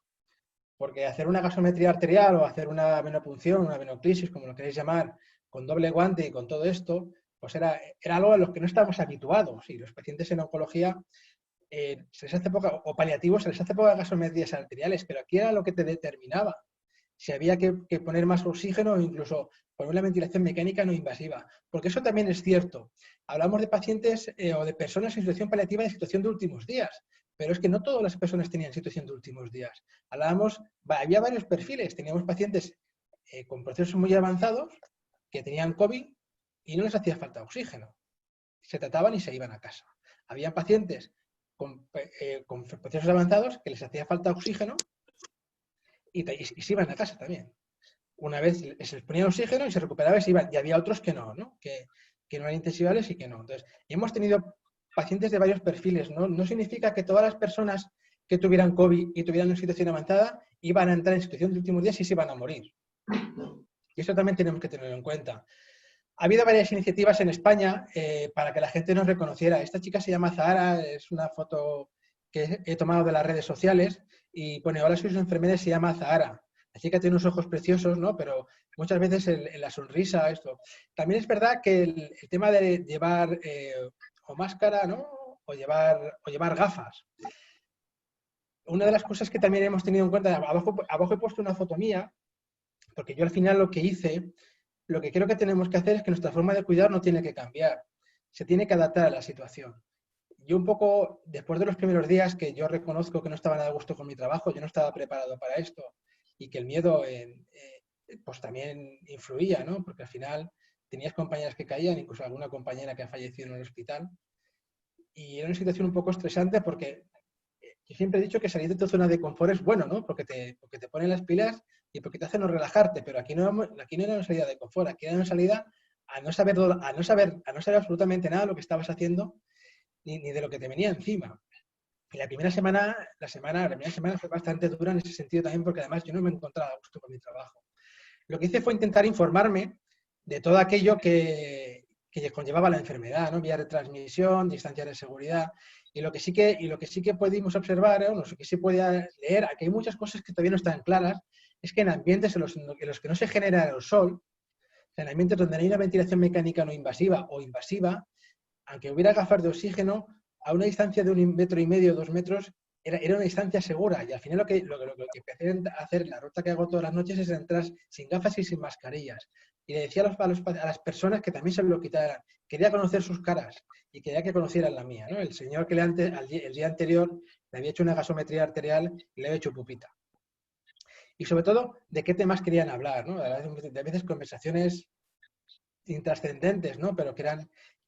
porque hacer una gasometría arterial o hacer una venopunción, una venoclisis, como lo queréis llamar, con doble guante y con todo esto, pues era algo a lo que no estábamos habituados. Y los pacientes en oncología se les hace poca, o paliativos, se les hace pocas gasometrías arteriales, pero aquí era lo que te determinaba si había que poner más oxígeno o incluso poner una ventilación mecánica no invasiva. Porque eso también es cierto. Hablamos de pacientes o de personas en situación paliativa en situación de últimos días, pero es que no todas las personas tenían situación de últimos días. Había varios perfiles. Teníamos pacientes con procesos muy avanzados que tenían COVID y no les hacía falta oxígeno. Se trataban y se iban a casa. Había pacientes con procesos avanzados que les hacía falta oxígeno y se iban a casa también. Una vez se les ponía oxígeno y se recuperaba y se iban. Y había otros que no, ¿no? Que no eran intensivales y que no. Entonces, hemos tenido pacientes de varios perfiles, ¿no? No significa que todas las personas que tuvieran COVID y tuvieran una situación avanzada iban a entrar en situación de últimos días y se iban a morir. Y eso también tenemos que tenerlo en cuenta. Ha habido varias iniciativas en España para que la gente nos reconociera. Esta chica se llama Zahara, es una foto que he tomado de las redes sociales y pone: hola, soy una enfermera y se llama Zahara. La chica tiene unos ojos preciosos, ¿no? Pero muchas veces en la sonrisa, esto. También es verdad que el tema de llevar o máscara, ¿no? O llevar gafas. Una de las cosas que también hemos tenido en cuenta, abajo he puesto una foto mía, porque yo al final lo que creo que tenemos que hacer es que nuestra forma de cuidar no tiene que cambiar. Se tiene que adaptar a la situación. Yo un poco, después de los primeros días que yo reconozco que no estaba nada a gusto con mi trabajo, yo no estaba preparado para esto y que el miedo pues también influía, ¿no? Porque al final tenías compañeras que caían, incluso alguna compañera que ha fallecido en el hospital. Y era una situación un poco estresante porque yo siempre he dicho que salir de tu zona de confort es bueno, ¿no? Porque te ponen las pilas y porque te hacen no relajarte, pero aquí no era una salida de confort, aquí era una salida a no saber absolutamente nada de lo que estabas haciendo ni de lo que te venía encima. Y la primera semana fue bastante dura en ese sentido también, porque además yo no me encontraba a gusto con mi trabajo. Lo que hice fue intentar informarme de todo aquello que conllevaba la enfermedad, ¿no? Vía retransmisión, distancias de seguridad. Y lo que sí que pudimos observar, lo que sí podía leer, aquí hay muchas cosas que todavía no están claras, es que en ambientes en los que no se genera aerosol, en ambientes donde no hay una ventilación mecánica no invasiva o invasiva, aunque hubiera gafas de oxígeno, a una distancia de 1,5 metros, 2 metros, era una distancia segura. Y al final lo que empecé a hacer, la ruta que hago todas las noches, es entrar sin gafas y sin mascarillas. Y le decía a las personas que también se lo quitaran. Quería conocer sus caras y quería que conocieran la mía, ¿no? El señor que el día anterior le había hecho una gasometría arterial y le había hecho pupita. Y sobre todo, de qué temas querían hablar, ¿no? A veces conversaciones intrascendentes, ¿no? Pero que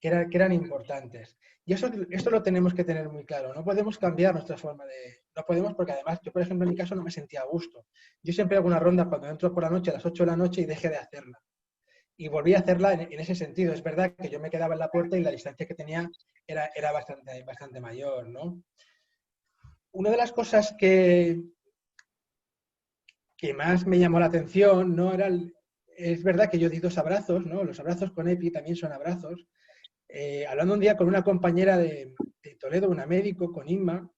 eran importantes. Y esto lo tenemos que tener muy claro. No podemos cambiar nuestra forma de... No podemos porque además, yo por ejemplo en mi caso no me sentía a gusto. Yo siempre hago una ronda cuando entro por la noche a las 8 de la noche y dejé de hacerla. Y volví a hacerla en ese sentido. Es verdad que yo me quedaba en la puerta y la distancia que tenía era bastante mayor, ¿no? Una de las cosas que más me llamó la atención, ¿no? Es verdad que yo di 2 abrazos, ¿no? Los abrazos con EPI también son abrazos. Hablando un día con una compañera de Toledo, una médico, con Inma,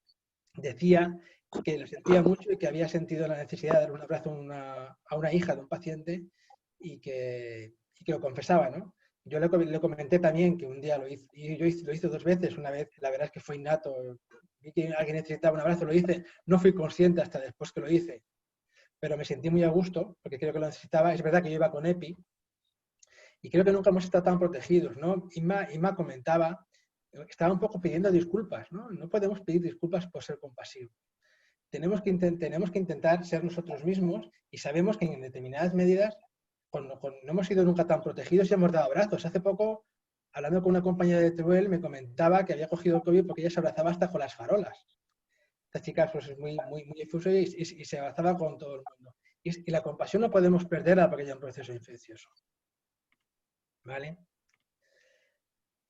decía que lo sentía mucho y que había sentido la necesidad de dar un abrazo a una hija de un paciente y que lo confesaba, ¿no? Yo le comenté también que un día lo hice, y lo hice 2 veces. Una vez, la verdad es que fue innato, vi que alguien necesitaba un abrazo, lo hice, no fui consciente hasta después que lo hice, pero me sentí muy a gusto porque creo que lo necesitaba. Es verdad que yo iba con EPI, y creo que nunca hemos estado tan protegidos, ¿no? Inma comentaba, estaba un poco pidiendo disculpas, ¿no? No podemos pedir disculpas por ser compasivos. Tenemos que intentar ser nosotros mismos y sabemos que en determinadas medidas no hemos sido nunca tan protegidos y hemos dado abrazos. Hace poco, hablando con una compañera de Teruel, me comentaba que había cogido COVID porque ella se abrazaba hasta con las farolas. Esta chica pues, es muy efusa y se abrazaba con todo el mundo. Y la compasión no podemos perderla porque haya un proceso infeccioso. ¿Vale?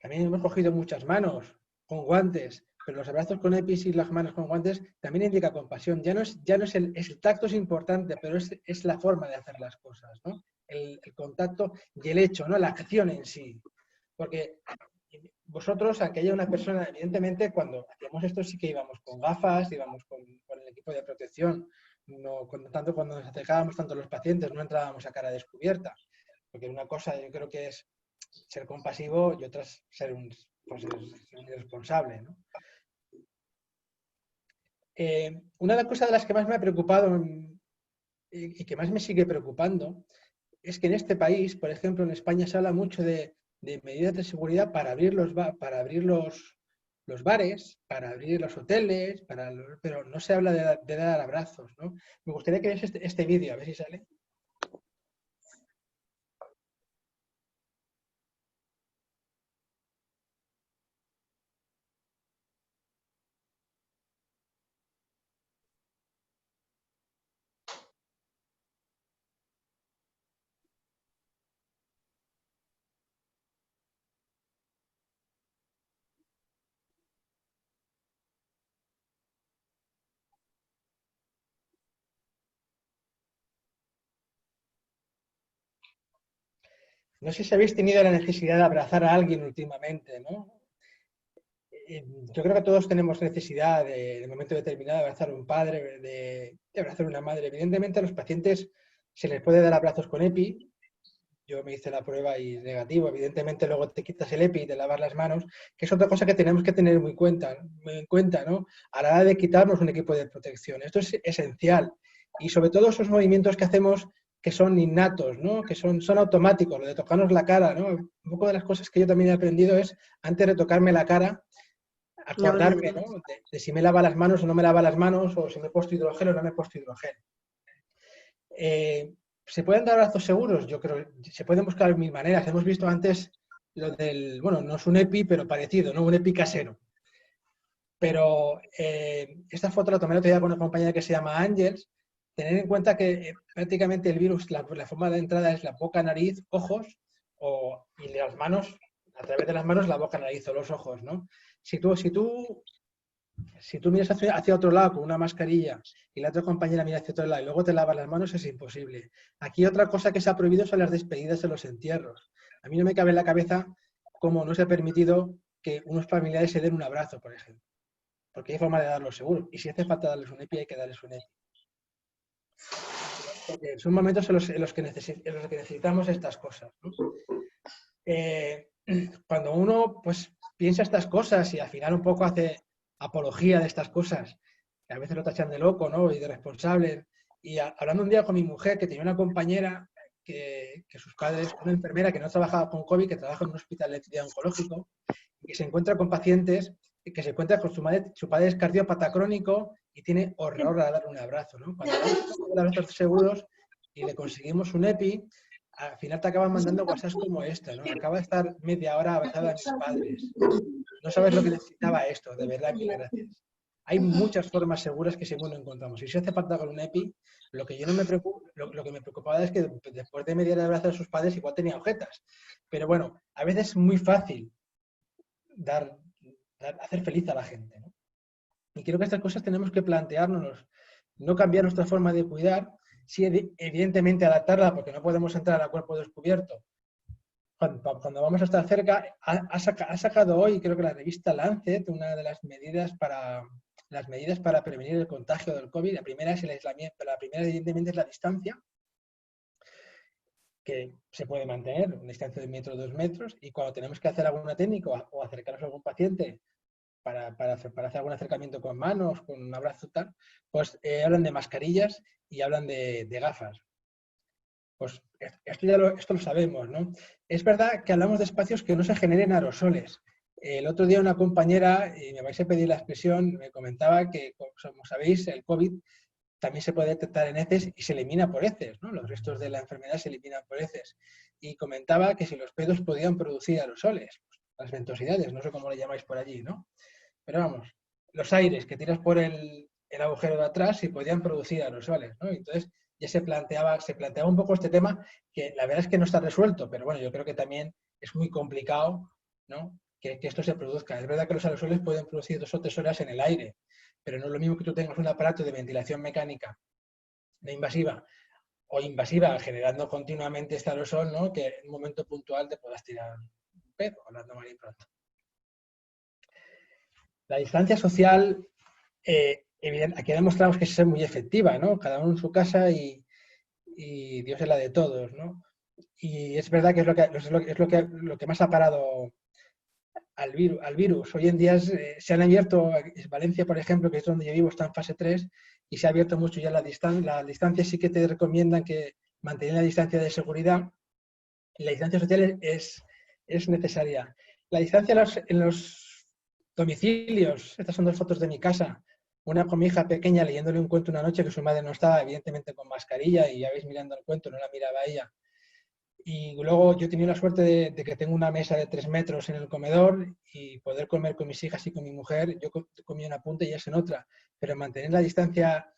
También hemos cogido muchas manos con guantes, pero los abrazos con EPIs y las manos con guantes también indica compasión. Ya no es el tacto es importante, pero es la forma de hacer las cosas, ¿no? El contacto y el hecho, ¿no? La acción en sí. Porque vosotros, aunque haya una persona, evidentemente cuando hacíamos esto sí que íbamos con gafas, íbamos con el equipo de protección, cuando nos acercábamos tanto a los pacientes, no entrábamos a cara descubierta. Porque una cosa yo creo que es ser compasivo y otras ser un irresponsable, ¿no? Una de las cosas de las que más me ha preocupado y que más me sigue preocupando es que en este país, por ejemplo, en España se habla mucho de medidas de seguridad para abrir los bares, para abrir los hoteles, pero no se habla de dar abrazos, ¿no? Me gustaría que veas este vídeo, a ver si sale. No sé si habéis tenido la necesidad de abrazar a alguien últimamente, ¿no? Yo creo que todos tenemos necesidad de momento determinado de abrazar a un padre, de abrazar a una madre. Evidentemente a los pacientes se les puede dar abrazos con EPI. Yo me hice la prueba y negativo. Evidentemente luego te quitas el EPI y te lavas las manos, que es otra cosa que tenemos que tener muy en cuenta, ¿no? A la hora de quitarnos un equipo de protección. Esto es esencial. Y sobre todo esos movimientos que hacemos que son innatos, ¿no? Que son automáticos, lo de tocarnos la cara, ¿no? Un poco de las cosas que yo también he aprendido es, antes de tocarme la cara, acordarme, ¿no? De si me lava las manos o no me lava las manos, o si me he puesto hidrogel o no me he puesto hidrogel. ¿Se pueden dar abrazos seguros? Yo creo que se pueden buscar mil maneras. Hemos visto antes lo del, bueno, no es un EPI, pero parecido, ¿no? Un EPI casero. Pero esta foto la tomé el otro día con una compañera que se llama Ángels. Tener en cuenta que prácticamente el virus, la forma de entrada es la boca, nariz, ojos, y las manos, a través de las manos, la boca, nariz o los ojos, ¿no? Si tú miras hacia otro lado con una mascarilla y la otra compañera mira hacia otro lado y luego te lavas las manos, es imposible. Aquí otra cosa que se ha prohibido son las despedidas en los entierros. A mí no me cabe en la cabeza cómo no se ha permitido que unos familiares se den un abrazo, por ejemplo. Porque hay forma de darlo seguro. Y si hace falta darles un EPI, hay que darles un EPI. Porque son momentos en los que necesitamos estas cosas, ¿no? Cuando uno pues piensa estas cosas y al final un poco hace apología de estas cosas, que a veces lo tachan de loco, ¿no? Y de responsable. Y hablando un día con mi mujer, que tenía una compañera que sus padres, una enfermera que no trabajaba con COVID, que trabaja en un hospital de oncológico, y que se encuentra con pacientes, que se encuentra con su padre es cardiópata crónico y tiene horror a dar un abrazo, ¿no? Cuando damos abrazos seguros y le conseguimos un EPI, al final te acaban mandando WhatsApp como esta, ¿no? Acaba de estar media hora abrazada a mis padres. No sabes lo que necesitaba esto, de verdad, mil gracias. Hay muchas formas seguras que según encontramos. Y si hace falta con un EPI, lo que yo no me preocupa, lo que me preocupaba es que después de media hora de abrazar a sus padres igual tenía agujetas. Pero bueno, a veces es muy fácil hacer feliz a la gente, ¿no? Y creo que estas cosas tenemos que planteárnoslas, no cambiar nuestra forma de cuidar, sí, evidentemente adaptarla, porque no podemos entrar a cuerpo descubierto. Cuando vamos a estar cerca, ha sacado hoy, creo que la revista Lancet, una de las medidas para prevenir el contagio del COVID. La primera es el aislamiento, pero la primera evidentemente es la distancia, que se puede mantener, una distancia de 1 metro, 2 metros, y cuando tenemos que hacer alguna técnica o acercarnos a algún paciente para hacer algún acercamiento con manos, con un abrazo tal, pues hablan de mascarillas y hablan de gafas. Pues esto lo sabemos, ¿no? Es verdad que hablamos de espacios que no se generen aerosoles. El otro día una compañera, y me vais a pedir la expresión, me comentaba que, como sabéis, el COVID también se puede detectar en heces y se elimina por heces, ¿no? Los restos de la enfermedad se eliminan por heces. Y comentaba que si los pedos podían producir aerosoles, pues, las ventosidades, no sé cómo le llamáis por allí, ¿no? Pero vamos, los aires que tiras por el agujero de atrás sí podían producir aerosoles, ¿no? Entonces ya se planteaba un poco este tema, que la verdad es que no está resuelto, pero bueno, yo creo que también es muy complicado, ¿no? Que esto se produzca. Es verdad que los aerosoles pueden producir 2 o 3 horas en el aire, pero no es lo mismo que tú tengas un aparato de ventilación mecánica no invasiva o invasiva generando continuamente este aerosol, ¿no? Que en un momento puntual te puedas tirar un pedo, hablando mal y pronto. La distancia social, aquí demostramos que es muy efectiva, ¿no? Cada uno en su casa y Dios es la de todos, ¿no? Y es verdad que es lo que más ha parado al virus. Hoy en día se han abierto, Valencia, por ejemplo, que es donde yo vivo, está en fase 3, y se ha abierto mucho ya la distancia sí que te recomiendan que mantener la distancia de seguridad. La distancia social es necesaria. La distancia en los domicilios, estas son 2 fotos de mi casa, una con mi hija pequeña leyéndole un cuento una noche que su madre no estaba, evidentemente con mascarilla, y ya veis mirando el cuento, no la miraba ella. Y luego yo he tenido la suerte de que tengo una mesa de 3 metros en el comedor y poder comer con mis hijas y con mi mujer. Yo comía en una punta y ellas en otra, pero mantener la distancia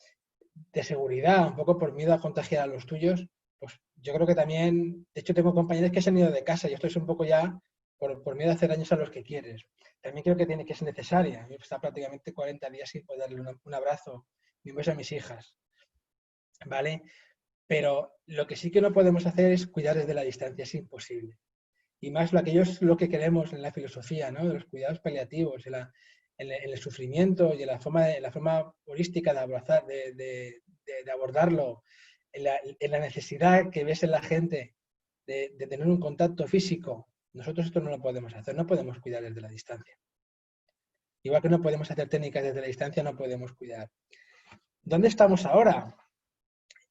de seguridad, un poco por miedo a contagiar a los tuyos, pues yo creo que también, de hecho tengo compañeros que se han ido de casa y esto es un poco ya por miedo a hacer daños a los que quieres. También creo que tiene que ser necesaria. Yo está prácticamente 40 días sin poder darle un abrazo y un beso a mis hijas, ¿vale? Pero lo que sí que no podemos hacer es cuidar desde la distancia, es imposible. Y más aquello es lo que queremos en la filosofía, ¿no? De los cuidados paliativos, en el sufrimiento y en la forma holística de abrazar, de abordarlo, en la necesidad que ves en la gente de tener un contacto físico. Nosotros esto no lo podemos hacer, no podemos cuidar desde la distancia. Igual que no podemos hacer técnicas desde la distancia, no podemos cuidar. ¿Dónde estamos ahora?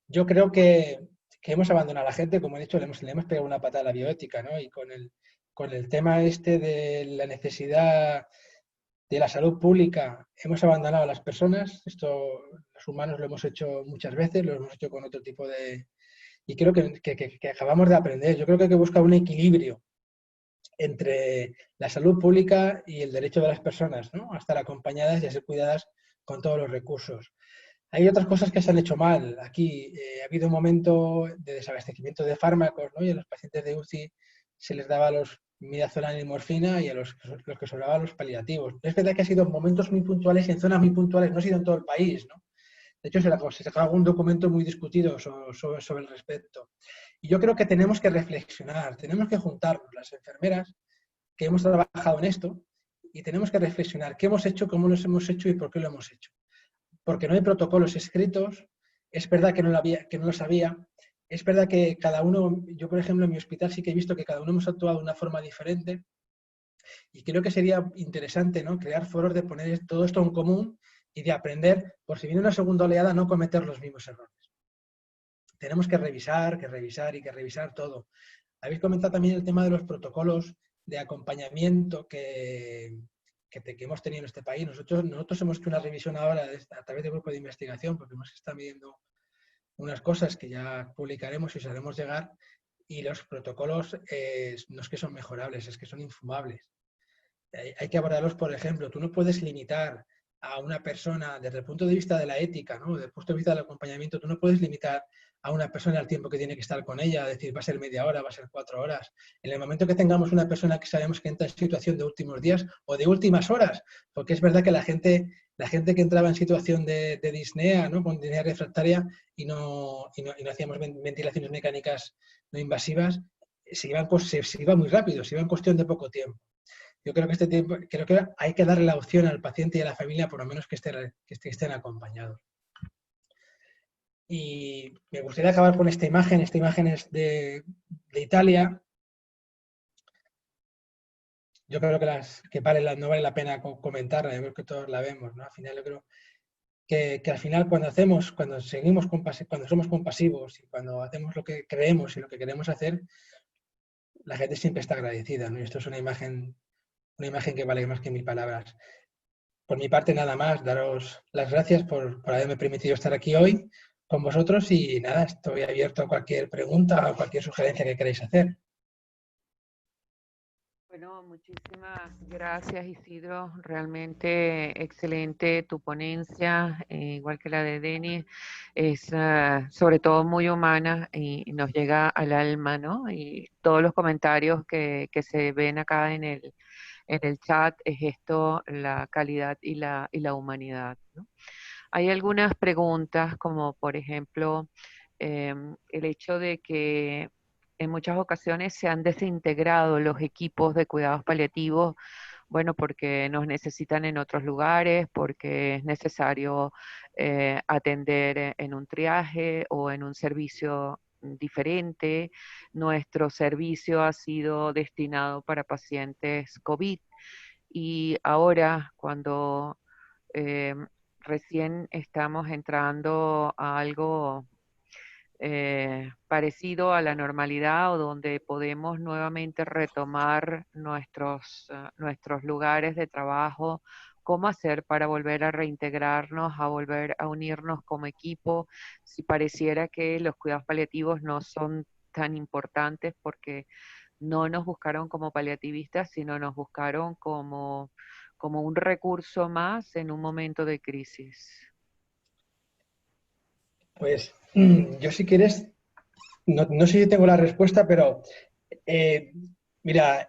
Yo creo que hemos abandonado a la gente, como he dicho, le hemos pegado una patada a la bioética, ¿no? Y con el tema este de la necesidad de la salud pública, hemos abandonado a las personas. Esto los humanos lo hemos hecho muchas veces, lo hemos hecho con otro tipo de... Y creo que acabamos de aprender. Yo creo que hay que buscar un equilibrio entre la salud pública y el derecho de las personas, ¿no? A estar acompañadas y a ser cuidadas con todos los recursos. Hay otras cosas que se han hecho mal. Aquí ha habido un momento de desabastecimiento de fármacos, ¿no? Y a los pacientes de UCI se les daba los midazolam y morfina y a los que sobraban los paliativos. Es verdad que ha sido en momentos muy puntuales y en zonas muy puntuales, no ha sido en todo el país, ¿no? De hecho, se sacó algún documento muy discutido sobre el respecto. Y yo creo que tenemos que reflexionar, tenemos que juntarnos las enfermeras que hemos trabajado en esto y tenemos que reflexionar qué hemos hecho, cómo lo hemos hecho y por qué lo hemos hecho. Porque no hay protocolos escritos, es verdad que no lo sabía, es verdad que cada uno, yo por ejemplo en mi hospital sí que he visto que cada uno hemos actuado de una forma diferente y creo que sería interesante, ¿no? Crear foros de poner todo esto en común y de aprender, por si viene una segunda oleada, no cometer los mismos errores. Tenemos que revisar y que revisar todo. Habéis comentado también el tema de los protocolos de acompañamiento que hemos tenido en este país. Nosotros hemos hecho una revisión ahora a través del grupo de investigación porque hemos estado midiendo unas cosas que ya publicaremos y os haremos llegar, y los protocolos no es que son mejorables, es que son infumables. Hay que abordarlos, por ejemplo, tú no puedes limitar a una persona desde el punto de vista de la ética, ¿no? Desde el punto de vista del acompañamiento, tú no puedes limitar a una persona el tiempo que tiene que estar con ella, decir, va a ser media hora, va a ser 4 horas. En el momento que tengamos una persona que sabemos que entra en situación de últimos días o de últimas horas, porque es verdad que la gente que entraba en situación de disnea, ¿no? Con disnea refractaria y no hacíamos ventilaciones mecánicas no invasivas, se iba muy rápido, se iba en cuestión de poco tiempo. Yo creo que hay que darle la opción al paciente y a la familia, por lo menos que estén acompañados. Y me gustaría acabar con esta imagen. Esta imagen es de Italia. Yo creo que no vale la pena comentarla, yo creo que todos la vemos, ¿no? Al final yo creo que al final cuando somos compasivos y cuando hacemos lo que creemos y lo que queremos hacer, la gente siempre está agradecida, ¿no? Y esto es una imagen que vale más que 1000 palabras. Por mi parte, nada más, daros las gracias por haberme permitido estar aquí hoy con vosotros y nada, estoy abierto a cualquier pregunta o cualquier sugerencia que queráis hacer. Bueno, muchísimas gracias, Isidro. Realmente excelente tu ponencia, igual que la de Denis. Es sobre todo muy humana y nos llega al alma, ¿no? Y todos los comentarios que se ven acá en el chat es esto, la calidad y la humanidad, ¿no? Hay algunas preguntas, como por ejemplo, el hecho de que en muchas ocasiones se han desintegrado los equipos de cuidados paliativos, bueno, porque nos necesitan en otros lugares, porque es necesario atender en un triaje o en un servicio diferente. Nuestro servicio ha sido destinado para pacientes COVID y ahora cuando recién estamos entrando a algo parecido a la normalidad o donde podemos nuevamente retomar nuestros lugares de trabajo, cómo hacer para volver a reintegrarnos, a volver a unirnos como equipo, si pareciera que los cuidados paliativos no son tan importantes porque no nos buscaron como paliativistas, sino nos buscaron como un recurso más en un momento de crisis. Pues yo si quieres, no sé si tengo la respuesta, pero mira,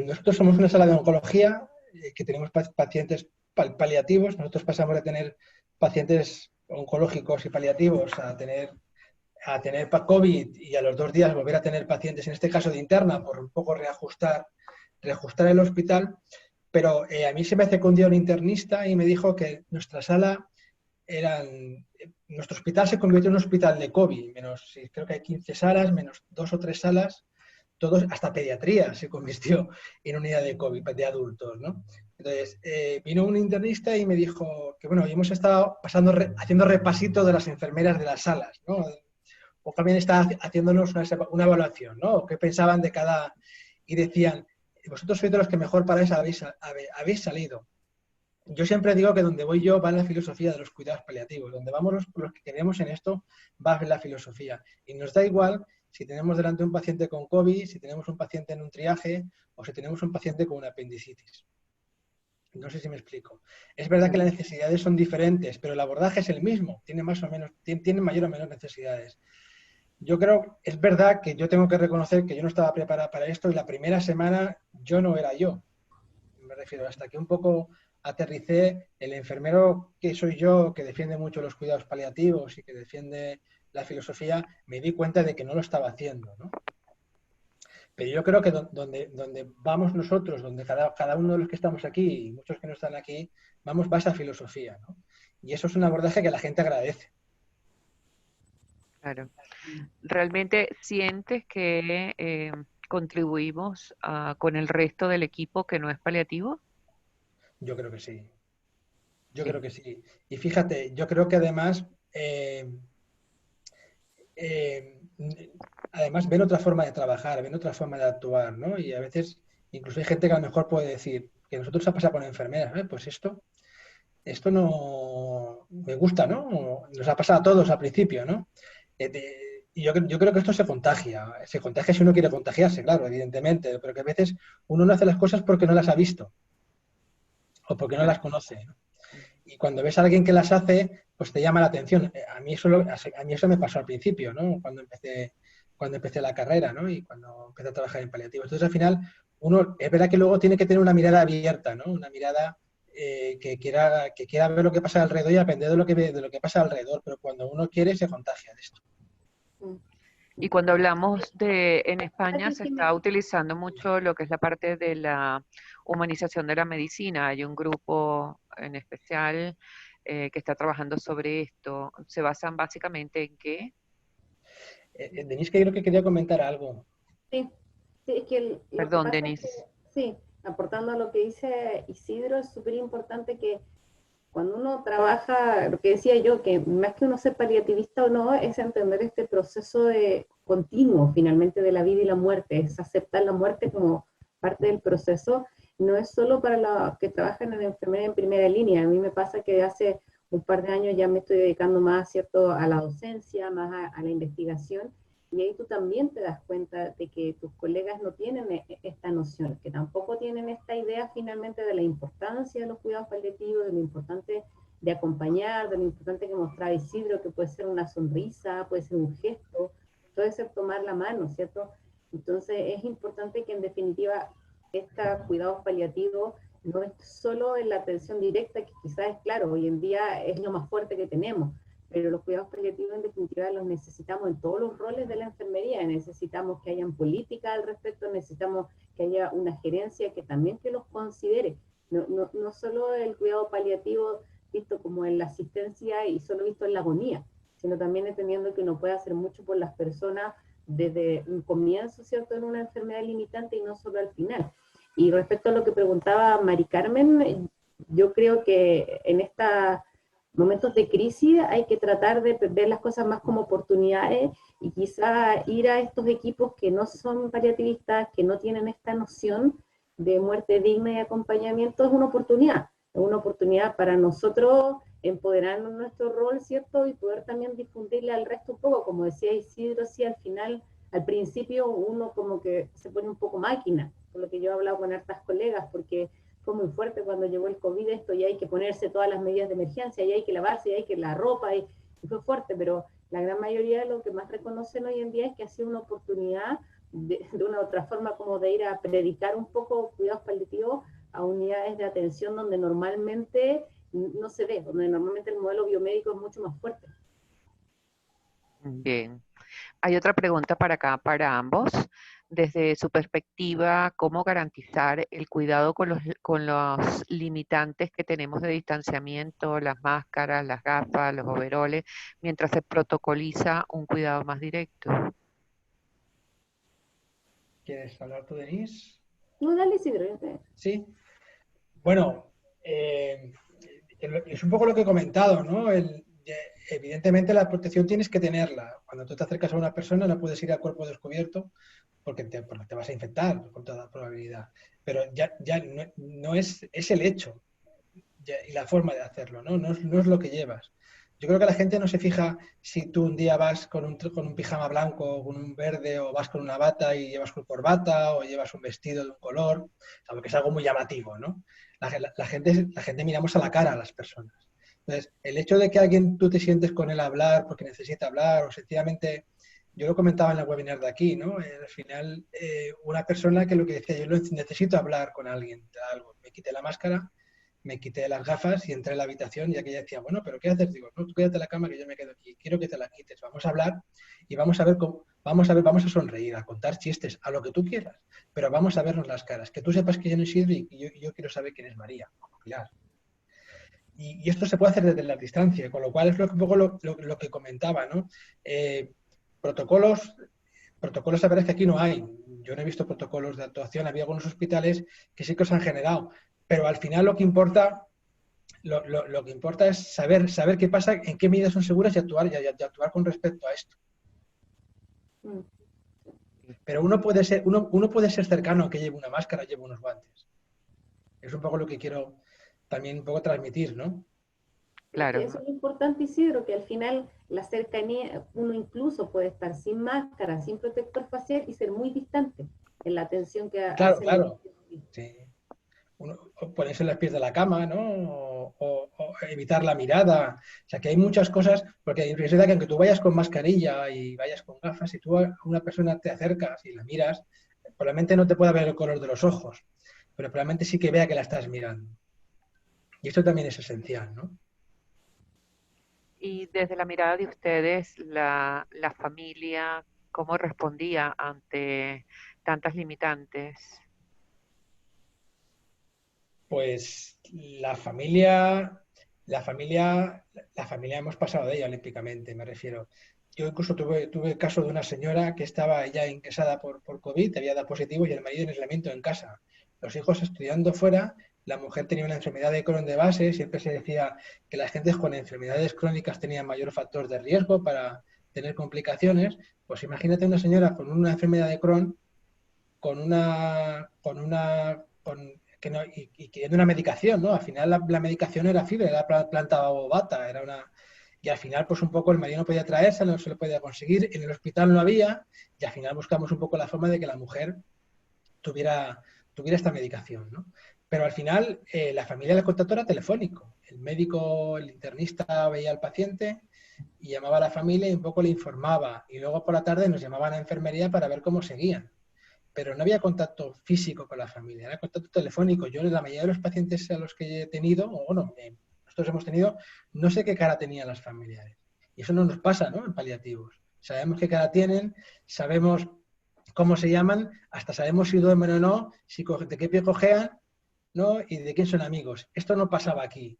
nosotros somos una sala de oncología que tenemos pacientes paliativos. Nosotros pasamos de tener pacientes oncológicos y paliativos a tener COVID y a los 2 días volver a tener pacientes, en este caso de interna, por un poco reajustar el hospital. Pero a mí se me acercó un día un internista y me dijo que nuestra sala nuestro hospital se convirtió en un hospital de COVID, creo que hay 15 salas, menos 2 o 3 salas, todos, hasta pediatría se convirtió en unidad de COVID de adultos, ¿no? Entonces, vino un internista y me dijo que, bueno, hemos estado haciendo repasito de las enfermeras de las salas, ¿no? O también estaba haciéndonos una evaluación, ¿no? ¿Qué pensaban de cada...? Y decían, vosotros sois de los que mejor para eso habéis salido. Yo siempre digo que donde voy yo va la filosofía de los cuidados paliativos. Donde vamos los que creemos en esto, va la filosofía. Y nos da igual si tenemos delante un paciente con COVID, si tenemos un paciente en un triaje o si tenemos un paciente con una apendicitis. No sé si me explico. Es verdad que las necesidades son diferentes, pero el abordaje es el mismo. Tiene mayor o menos necesidades. Yo creo, es verdad que yo tengo que reconocer que yo no estaba preparada para esto y la primera semana yo no era yo. Me refiero, hasta que un poco aterricé, el enfermero que soy yo, que defiende mucho los cuidados paliativos y que defiende la filosofía, me di cuenta de que no lo estaba haciendo, ¿no? Pero yo creo que donde vamos nosotros, donde cada uno de los que estamos aquí y muchos que no están aquí, va a esa filosofía, ¿no? Y eso es un abordaje que la gente agradece. Claro. ¿Realmente sientes que contribuimos con el resto del equipo que no es paliativo? Yo creo que sí. Yo Sí. creo que sí. Y fíjate, yo creo que además, además ven otra forma de trabajar, ven otra forma de actuar, ¿no? Y a veces incluso hay gente que a lo mejor puede decir que nosotros ha pasado con enfermeras, ¿eh? Pues esto no me gusta, ¿no? Nos ha pasado a todos al principio, ¿no? Y yo creo que esto se contagia si uno quiere contagiarse, claro, evidentemente, pero que a veces uno no hace las cosas porque no las ha visto o porque no las conoce, ¿no? Y cuando ves a alguien que las hace, pues te llama la atención. A mí eso me pasó al principio, ¿no? Cuando empecé la carrera, ¿no? Y cuando empecé a trabajar en paliativos. Entonces, al final, uno, es verdad que luego tiene que tener una mirada abierta, ¿no? Una mirada que quiera ver lo que pasa alrededor y aprender de lo que pasa alrededor. Pero cuando uno quiere, se contagia de esto. Y cuando hablamos en España se está utilizando mucho lo que es la parte de la humanización de la medicina. Hay un grupo en especial que está trabajando sobre esto. ¿Se basan básicamente en qué? Denise, que creo que quería comentar algo. Sí, es que lo que Perdón, pasa Denise. es que, sí, aportando a lo que dice Isidro, es súper importante que cuando uno trabaja, lo que decía yo, que más que uno ser paliativista o no, es entender este proceso continuo, finalmente, de la vida y la muerte, es aceptar la muerte como parte del proceso. No es solo para los que trabajan en enfermería en primera línea. A mí me pasa que hace un par de años ya me estoy dedicando más, ¿cierto?, a la docencia, más a la investigación, y ahí tú también te das cuenta de que tus colegas no tienen esta noción, que tampoco tienen esta idea finalmente de la importancia de los cuidados paliativos, de lo importante de acompañar, de lo importante que mostraba Isidro, que puede ser una sonrisa, puede ser un gesto, puede ser tomar la mano, ¿cierto? Entonces es importante que en definitiva este cuidado paliativo no es solo en la atención directa, que quizás es claro, hoy en día es lo más fuerte que tenemos, pero los cuidados paliativos en definitiva los necesitamos en todos los roles de la enfermería, necesitamos que hayan política al respecto, necesitamos que haya una gerencia que también que los considere, no solo el cuidado paliativo visto como en la asistencia y solo visto en la agonía, sino también entendiendo que uno puede hacer mucho por las personas desde un comienzo, ¿cierto?, en una enfermedad limitante y no solo al final. Y respecto a lo que preguntaba Mari Carmen, yo creo que en esta momentos de crisis hay que tratar de ver las cosas más como oportunidades y quizá ir a estos equipos que no son paliativistas, que no tienen esta noción de muerte digna y acompañamiento, es una oportunidad para nosotros empoderarnos en nuestro rol, ¿cierto? Y poder también difundirle al resto un poco, como decía Isidro, sí, al final, al principio uno como que se pone un poco máquina, por lo que yo he hablado con hartas colegas, porque fue muy fuerte cuando llegó el COVID esto, y hay que ponerse todas las medidas de emergencia, y hay que lavarse, y hay que la ropa, y fue fuerte, pero la gran mayoría de lo que más reconocen hoy en día es que ha sido una oportunidad de una u otra forma como de ir a predicar un poco cuidados paliativos a unidades de atención donde normalmente no se ve, donde normalmente el modelo biomédico es mucho más fuerte. Bien. Hay otra pregunta para acá, para ambos. Desde su perspectiva, ¿cómo garantizar el cuidado con los limitantes que tenemos de distanciamiento, las máscaras, las gafas, los overoles, mientras se protocoliza un cuidado más directo? ¿Quieres hablar tú, Denise? No, dale, Isidro. Sí. Bueno, es un poco lo que he comentado, ¿no? Evidentemente la protección tienes que tenerla. Cuando tú te acercas a una persona no puedes ir a cuerpo descubierto porque te vas a infectar con toda probabilidad. Pero ya no es el hecho y la forma de hacerlo, ¿no? No es lo que llevas. Yo creo que la gente no se fija si tú un día vas con un pijama blanco o con un verde, o vas con una bata y llevas con corbata, o llevas un vestido de un color, porque es algo muy llamativo, ¿no? La gente miramos a la cara a las personas. Entonces, el hecho de que alguien tú te sientes con él a hablar porque necesita hablar, o sencillamente, yo lo comentaba en el webinar de aquí, ¿no? Al final, una persona que lo que decía, yo necesito hablar con alguien de algo, me quité la máscara, me quité las gafas y entré en la habitación, y aquella decía, bueno, ¿pero qué haces? Digo, no, tú quédate en la cama que yo me quedo aquí, quiero que te la quites, vamos a hablar y vamos a ver vamos a sonreír, a contar chistes, a lo que tú quieras, pero vamos a vernos las caras, que tú sepas que yo no Isidro y yo quiero saber quién es María, Pilar. Y esto se puede hacer desde la distancia, con lo cual es un poco lo que comentaba, ¿no? Protocolos, la verdad es que aquí no hay. Yo no he visto protocolos de actuación, había algunos hospitales que sí que os han generado, pero al final lo que importa es saber qué pasa, en qué medidas son seguras y actuar con respecto a esto. Pero uno puede ser cercano aunque lleve una máscara, lleve unos guantes. Es un poco lo que quiero también un poco transmitir, ¿no? Claro. Eso es lo importante, Isidro, que al final la cercanía, uno incluso puede estar sin máscara, sin protector facial y ser muy distante en la atención que Claro, hace. claro. Sí. Ponerse en los pies de la cama, ¿no? O evitar la mirada. O sea, que hay muchas cosas, porque es verdad que aunque tú vayas con mascarilla y vayas con gafas, si tú a una persona te acercas y la miras, probablemente no te pueda ver el color de los ojos, pero probablemente sí que vea que la estás mirando. Y esto también es esencial, ¿no? Y desde la mirada de ustedes, la familia, ¿cómo respondía ante tantas limitantes? Pues la familia hemos pasado de ella olímpicamente, me refiero. Yo incluso tuve el caso de una señora que estaba ya ingresada por COVID, había dado positivo y el marido en aislamiento en casa. Los hijos estudiando fuera, la mujer tenía una enfermedad de Crohn de base, siempre se decía que las gentes con enfermedades crónicas tenían mayor factor de riesgo para tener complicaciones. Pues imagínate una señora con una enfermedad de Crohn, y queriendo una medicación, ¿no? Al final la medicación era fibra, era planta bobata, y al final pues un poco el marido no podía traerse, no se lo podía conseguir, en el hospital no había, y al final buscamos un poco la forma de que la mujer tuviera esta medicación, ¿no? Pero al final la familia del contacto era telefónico. El médico, el internista veía al paciente y llamaba a la familia y un poco le informaba. Y luego por la tarde nos llamaban a enfermería para ver cómo seguían. Pero no había contacto físico con la familia, era contacto telefónico. Yo, la mayoría de los pacientes a los que he tenido, o bueno, nosotros hemos tenido, no sé qué cara tenían las familiares. Y eso no nos pasa, ¿no? En paliativos. Sabemos qué cara tienen, sabemos cómo se llaman, hasta sabemos si duermen o no, de qué pie cojean, ¿no? Y de quién son amigos. Esto no pasaba aquí.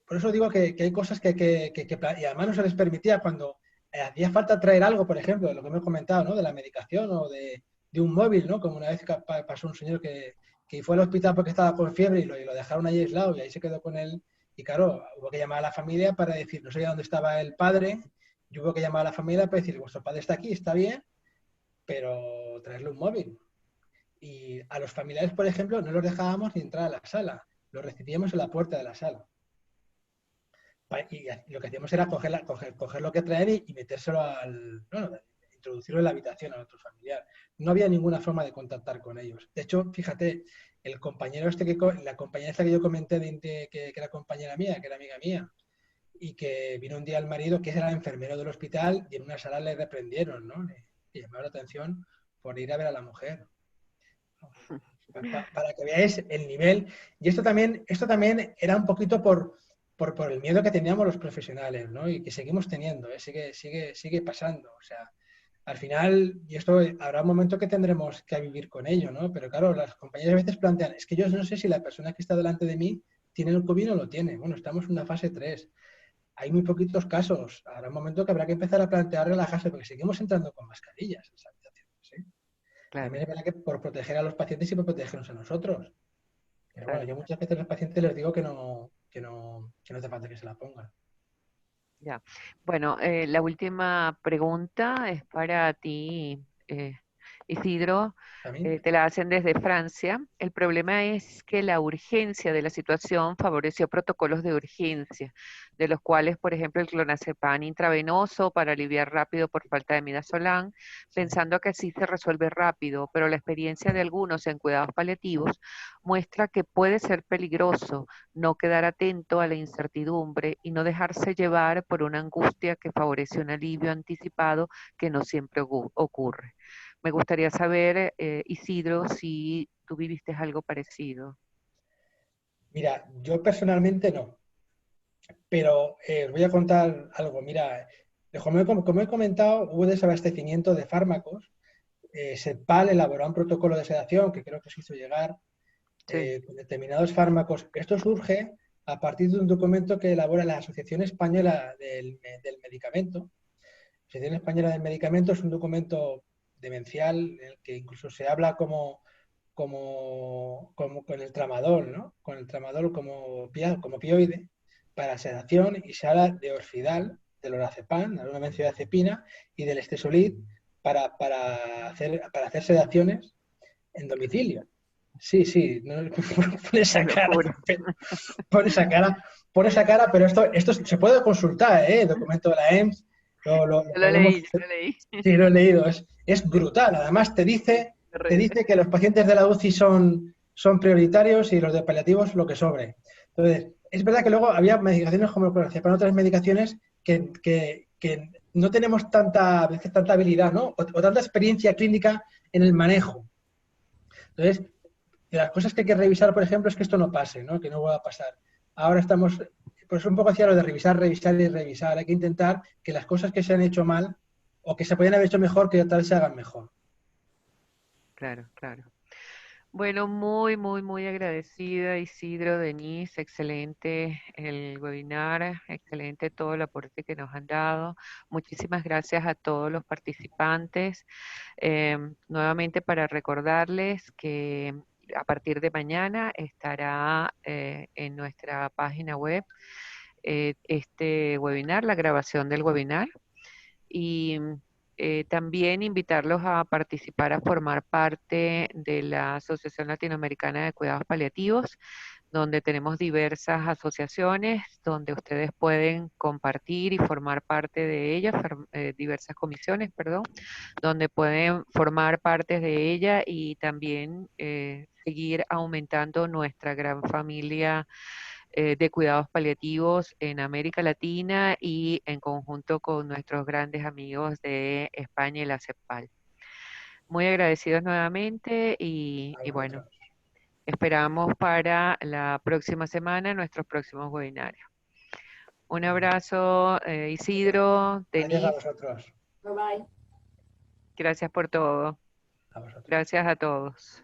Por eso digo que hay cosas y además no se les permitía cuando hacía falta traer algo, por ejemplo, de lo que me he comentado, ¿no? De la medicación o de un móvil, ¿no? Como una vez pasó un señor que fue al hospital porque estaba con fiebre y lo dejaron ahí aislado y ahí se quedó con él Y claro, hubo que llamar a la familia para decir, no sabía dónde estaba el padre, y hubo que llamar a la familia para decir, vuestro padre está aquí, está bien, pero traerle un móvil. Y a los familiares, por ejemplo, no los dejábamos ni entrar a la sala, los recibíamos en la puerta de la sala. Y lo que hacíamos era coger lo que traer y metérselo bueno, introducirlo en la habitación a otro familiar. No había ninguna forma de contactar con ellos. De hecho, fíjate, el compañero la compañera esta que yo comenté, que era compañera mía, que era amiga mía, y que vino un día el marido, que era enfermero del hospital, y en una sala le reprendieron, ¿no? Le llamaron la atención por ir a ver a la mujer. Para que veáis el nivel. Y esto también era un poquito por el miedo que teníamos los profesionales, ¿no? Y que seguimos teniendo, ¿eh? Sigue pasando. O sea, al final, y esto habrá un momento que tendremos que vivir con ello, ¿no? Pero claro, las compañías a veces plantean, es que yo no sé si la persona que está delante de mí tiene el COVID o no lo tiene. Bueno, estamos en una fase 3. Hay muy poquitos casos. Habrá un momento que habrá que empezar a plantear relajarse, porque seguimos entrando con mascarillas en esas habitaciones, ¿sí? Claro, También es verdad que por proteger a los pacientes y por protegernos a nosotros. Pero bueno, claro. yo muchas veces a los pacientes les digo que no hace falta que se la pongan. Ya. Bueno, la última pregunta es para ti, Isidro. ¿A mí? Te la hacen desde Francia. El problema es que la urgencia de la situación favoreció protocolos de urgencia, de los cuales, por ejemplo, el clonazepam intravenoso para aliviar rápido por falta de midazolam, pensando que así se resuelve rápido, pero la experiencia de algunos en cuidados paliativos muestra que puede ser peligroso no quedar atento a la incertidumbre y no dejarse llevar por una angustia que favorece un alivio anticipado que no siempre ocurre. Me gustaría saber, Isidro, si tú viviste algo parecido. Mira, yo personalmente no, pero os voy a contar algo. Mira, como he comentado, hubo desabastecimiento de fármacos. SEPAL elaboró un protocolo de sedación que creo que se hizo llegar Sí, con determinados fármacos. Esto surge a partir de un documento que elabora la Asociación Española del Medicamento. La Asociación Española del Medicamento es un documento demencial en el que incluso se habla como con el tramadol, ¿no? Con el tramadol como opioide para sedación, y se habla de Orfidal, del lorazepam, de una benzodiazepina, y del estesolid para hacer sedaciones en domicilio. Sí, sí, no, pone qué esa cara, locura. pone esa cara, pero esto se puede consultar, ¿eh? El documento de la EMS, lo Yo lo podemos, leí, yo lo leí. sí, lo he leído, es brutal. Además te Terrible. dice que los pacientes de la UCI son prioritarios y los de paliativos lo que sobre. Entonces, es verdad que luego había medicaciones como el clonazepam, otras medicaciones que no tenemos a veces tanta habilidad, ¿no? O tanta experiencia clínica en el manejo. Entonces, de las cosas que hay que revisar, por ejemplo, es que esto no pase, ¿no? Que no vuelva a pasar. Ahora estamos, pues un poco hacia lo de revisar, revisar y revisar. Hay que intentar que las cosas que se han hecho mal o que se podían haber hecho mejor, que tal vez se hagan mejor. Claro, claro. Bueno, muy, muy, muy agradecida, Isidro, Denise, excelente el webinar, excelente todo el aporte que nos han dado. Muchísimas gracias a todos los participantes. Nuevamente para recordarles que a partir de mañana estará en nuestra página web este webinar, la grabación del webinar. Y también invitarlos a participar, a formar parte de la Asociación Latinoamericana de Cuidados Paliativos, donde tenemos diversas asociaciones, donde ustedes pueden compartir y formar parte de ellas, diversas comisiones, perdón, donde pueden formar parte de ella y también seguir aumentando nuestra gran familia de cuidados paliativos en América Latina y en conjunto con nuestros grandes amigos de España y la CEPAL. Muy agradecidos nuevamente A y bueno, vosotros. esperamos para la próxima semana nuestros próximos webinarios. Un abrazo, Isidro, Gracias a Denise, vosotros. Bye bye. gracias por todo. A vosotros. Gracias a todos.